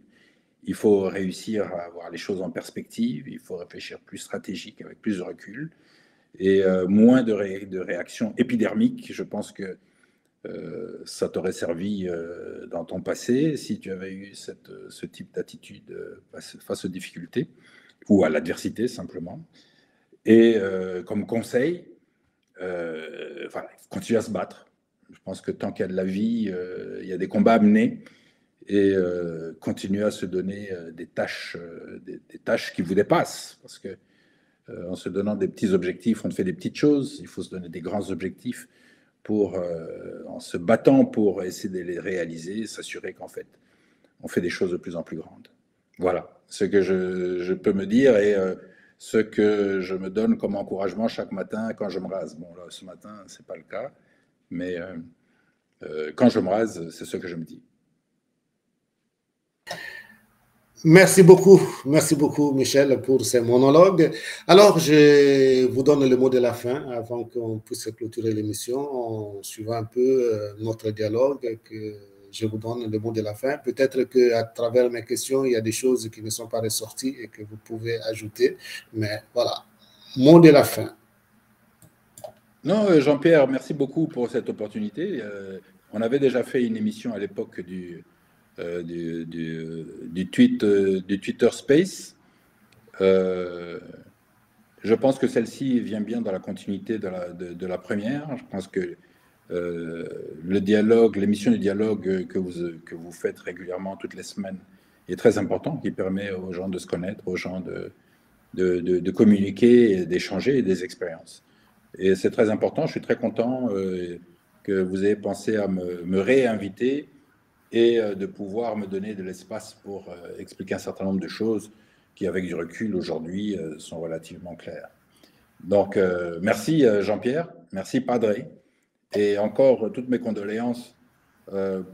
Il faut réussir à voir les choses en perspective. Il faut réfléchir plus stratégique avec plus de recul et moins de réactions épidermiques. Je pense que ça t'aurait servi dans ton passé si tu avais eu ce type d'attitude face aux difficultés ou à l'adversité simplement. Et comme conseil, voilà, il faut continuer à se battre. Je pense que tant qu'il y a de la vie, il y a des combats à mener et continuer à se donner des tâches qui vous dépassent. Parce que en se donnant des petits objectifs, on fait des petites choses. Il faut se donner des grands objectifs en se battant pour essayer de les réaliser, s'assurer qu'en fait, on fait des choses de plus en plus grandes. Voilà ce que je peux me dire et ce que je me donne comme encouragement chaque matin quand je me rase. Bon, là, ce matin, ce n'est pas le cas, mais quand je me rase, c'est ce que je me dis. Merci beaucoup Michel pour ces monologues. Alors, je vous donne le mot de la fin avant qu'on puisse clôturer l'émission en suivant un peu notre dialogue. Que je vous donne le mot de la fin. Peut-être qu'à travers mes questions, il y a des choses qui ne sont pas ressorties et que vous pouvez ajouter. Mais voilà, mot de la fin. Non, Jean-Pierre, merci beaucoup pour cette opportunité. On avait déjà fait une émission à l'époque du Twitter Space. Je pense que celle-ci vient bien dans la continuité de la première. Je pense que le dialogue, l'émission du dialogue que vous faites régulièrement toutes les semaines est très important, qui permet aux gens de se connaître, aux gens de communiquer, d'échanger des expériences. Et c'est très important. Je suis très content que vous ayez pensé à me réinviter et de pouvoir me donner de l'espace pour expliquer un certain nombre de choses qui, avec du recul aujourd'hui, sont relativement claires. Donc, merci Jean-Pierre, merci Padre, et encore toutes mes condoléances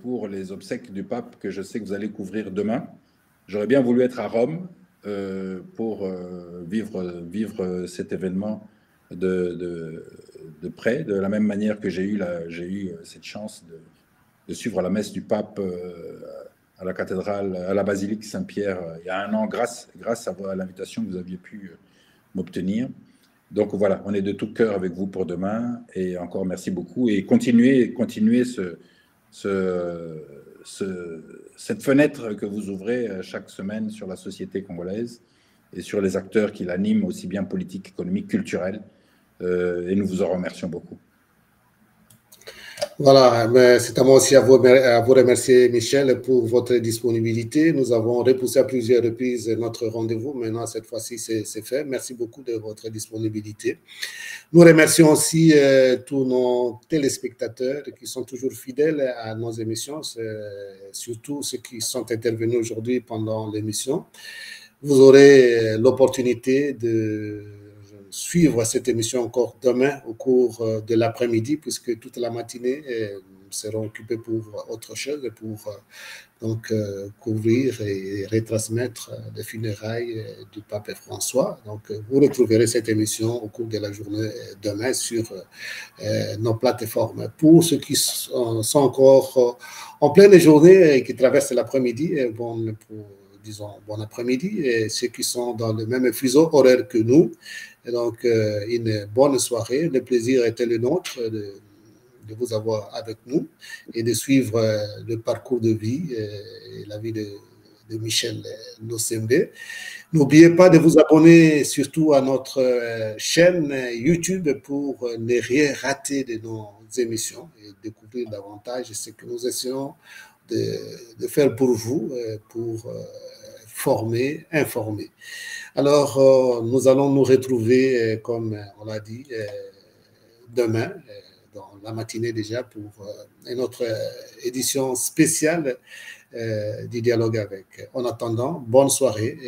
pour les obsèques du pape que je sais que vous allez couvrir demain. J'aurais bien voulu être à Rome pour vivre cet événement de près, de la même manière que j'ai eu cette chance de suivre la messe du pape à la cathédrale, à la basilique Saint-Pierre il y a un an, grâce à l'invitation que vous aviez pu m'obtenir. Donc voilà, on est de tout cœur avec vous pour demain, et encore merci beaucoup, et continuez cette fenêtre que vous ouvrez chaque semaine sur la société congolaise et sur les acteurs qui l'animent, aussi bien politiques, économiques, culturels, et nous vous en remercions beaucoup. Voilà, c'est à moi aussi à vous remercier, Michel, pour votre disponibilité. Nous avons repoussé à plusieurs reprises notre rendez-vous. Maintenant, cette fois-ci, c'est fait. Merci beaucoup de votre disponibilité. Nous remercions aussi tous nos téléspectateurs qui sont toujours fidèles à nos émissions, surtout ceux qui sont intervenus aujourd'hui pendant l'émission. Vous aurez l'opportunité suivre cette émission encore demain au cours de l'après-midi, puisque toute la matinée, nous serons occupés pour autre chose, pour donc couvrir et retransmettre les funérailles du pape François. Donc, vous retrouverez cette émission au cours de la journée demain sur nos plateformes. Pour ceux qui sont encore en pleine journée et qui traversent l'après-midi, disons bon après-midi, et ceux qui sont dans le même fuseau horaire que nous. Et donc, une bonne soirée. Le plaisir était le nôtre de vous avoir avec nous et de suivre le parcours de vie et la vie de Michel Nosembe. N'oubliez pas de vous abonner surtout à notre chaîne YouTube pour ne rien rater de nos émissions et découvrir davantage ce que nous essayons de faire pour vous, pour former, informer. Alors, nous allons nous retrouver, comme on l'a dit, demain, dans la matinée déjà, pour une autre édition spéciale du dialogue avec. En attendant, bonne soirée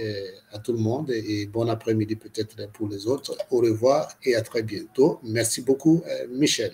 à tout le monde et bon après-midi peut-être pour les autres. Au revoir et à très bientôt. Merci beaucoup, Michel.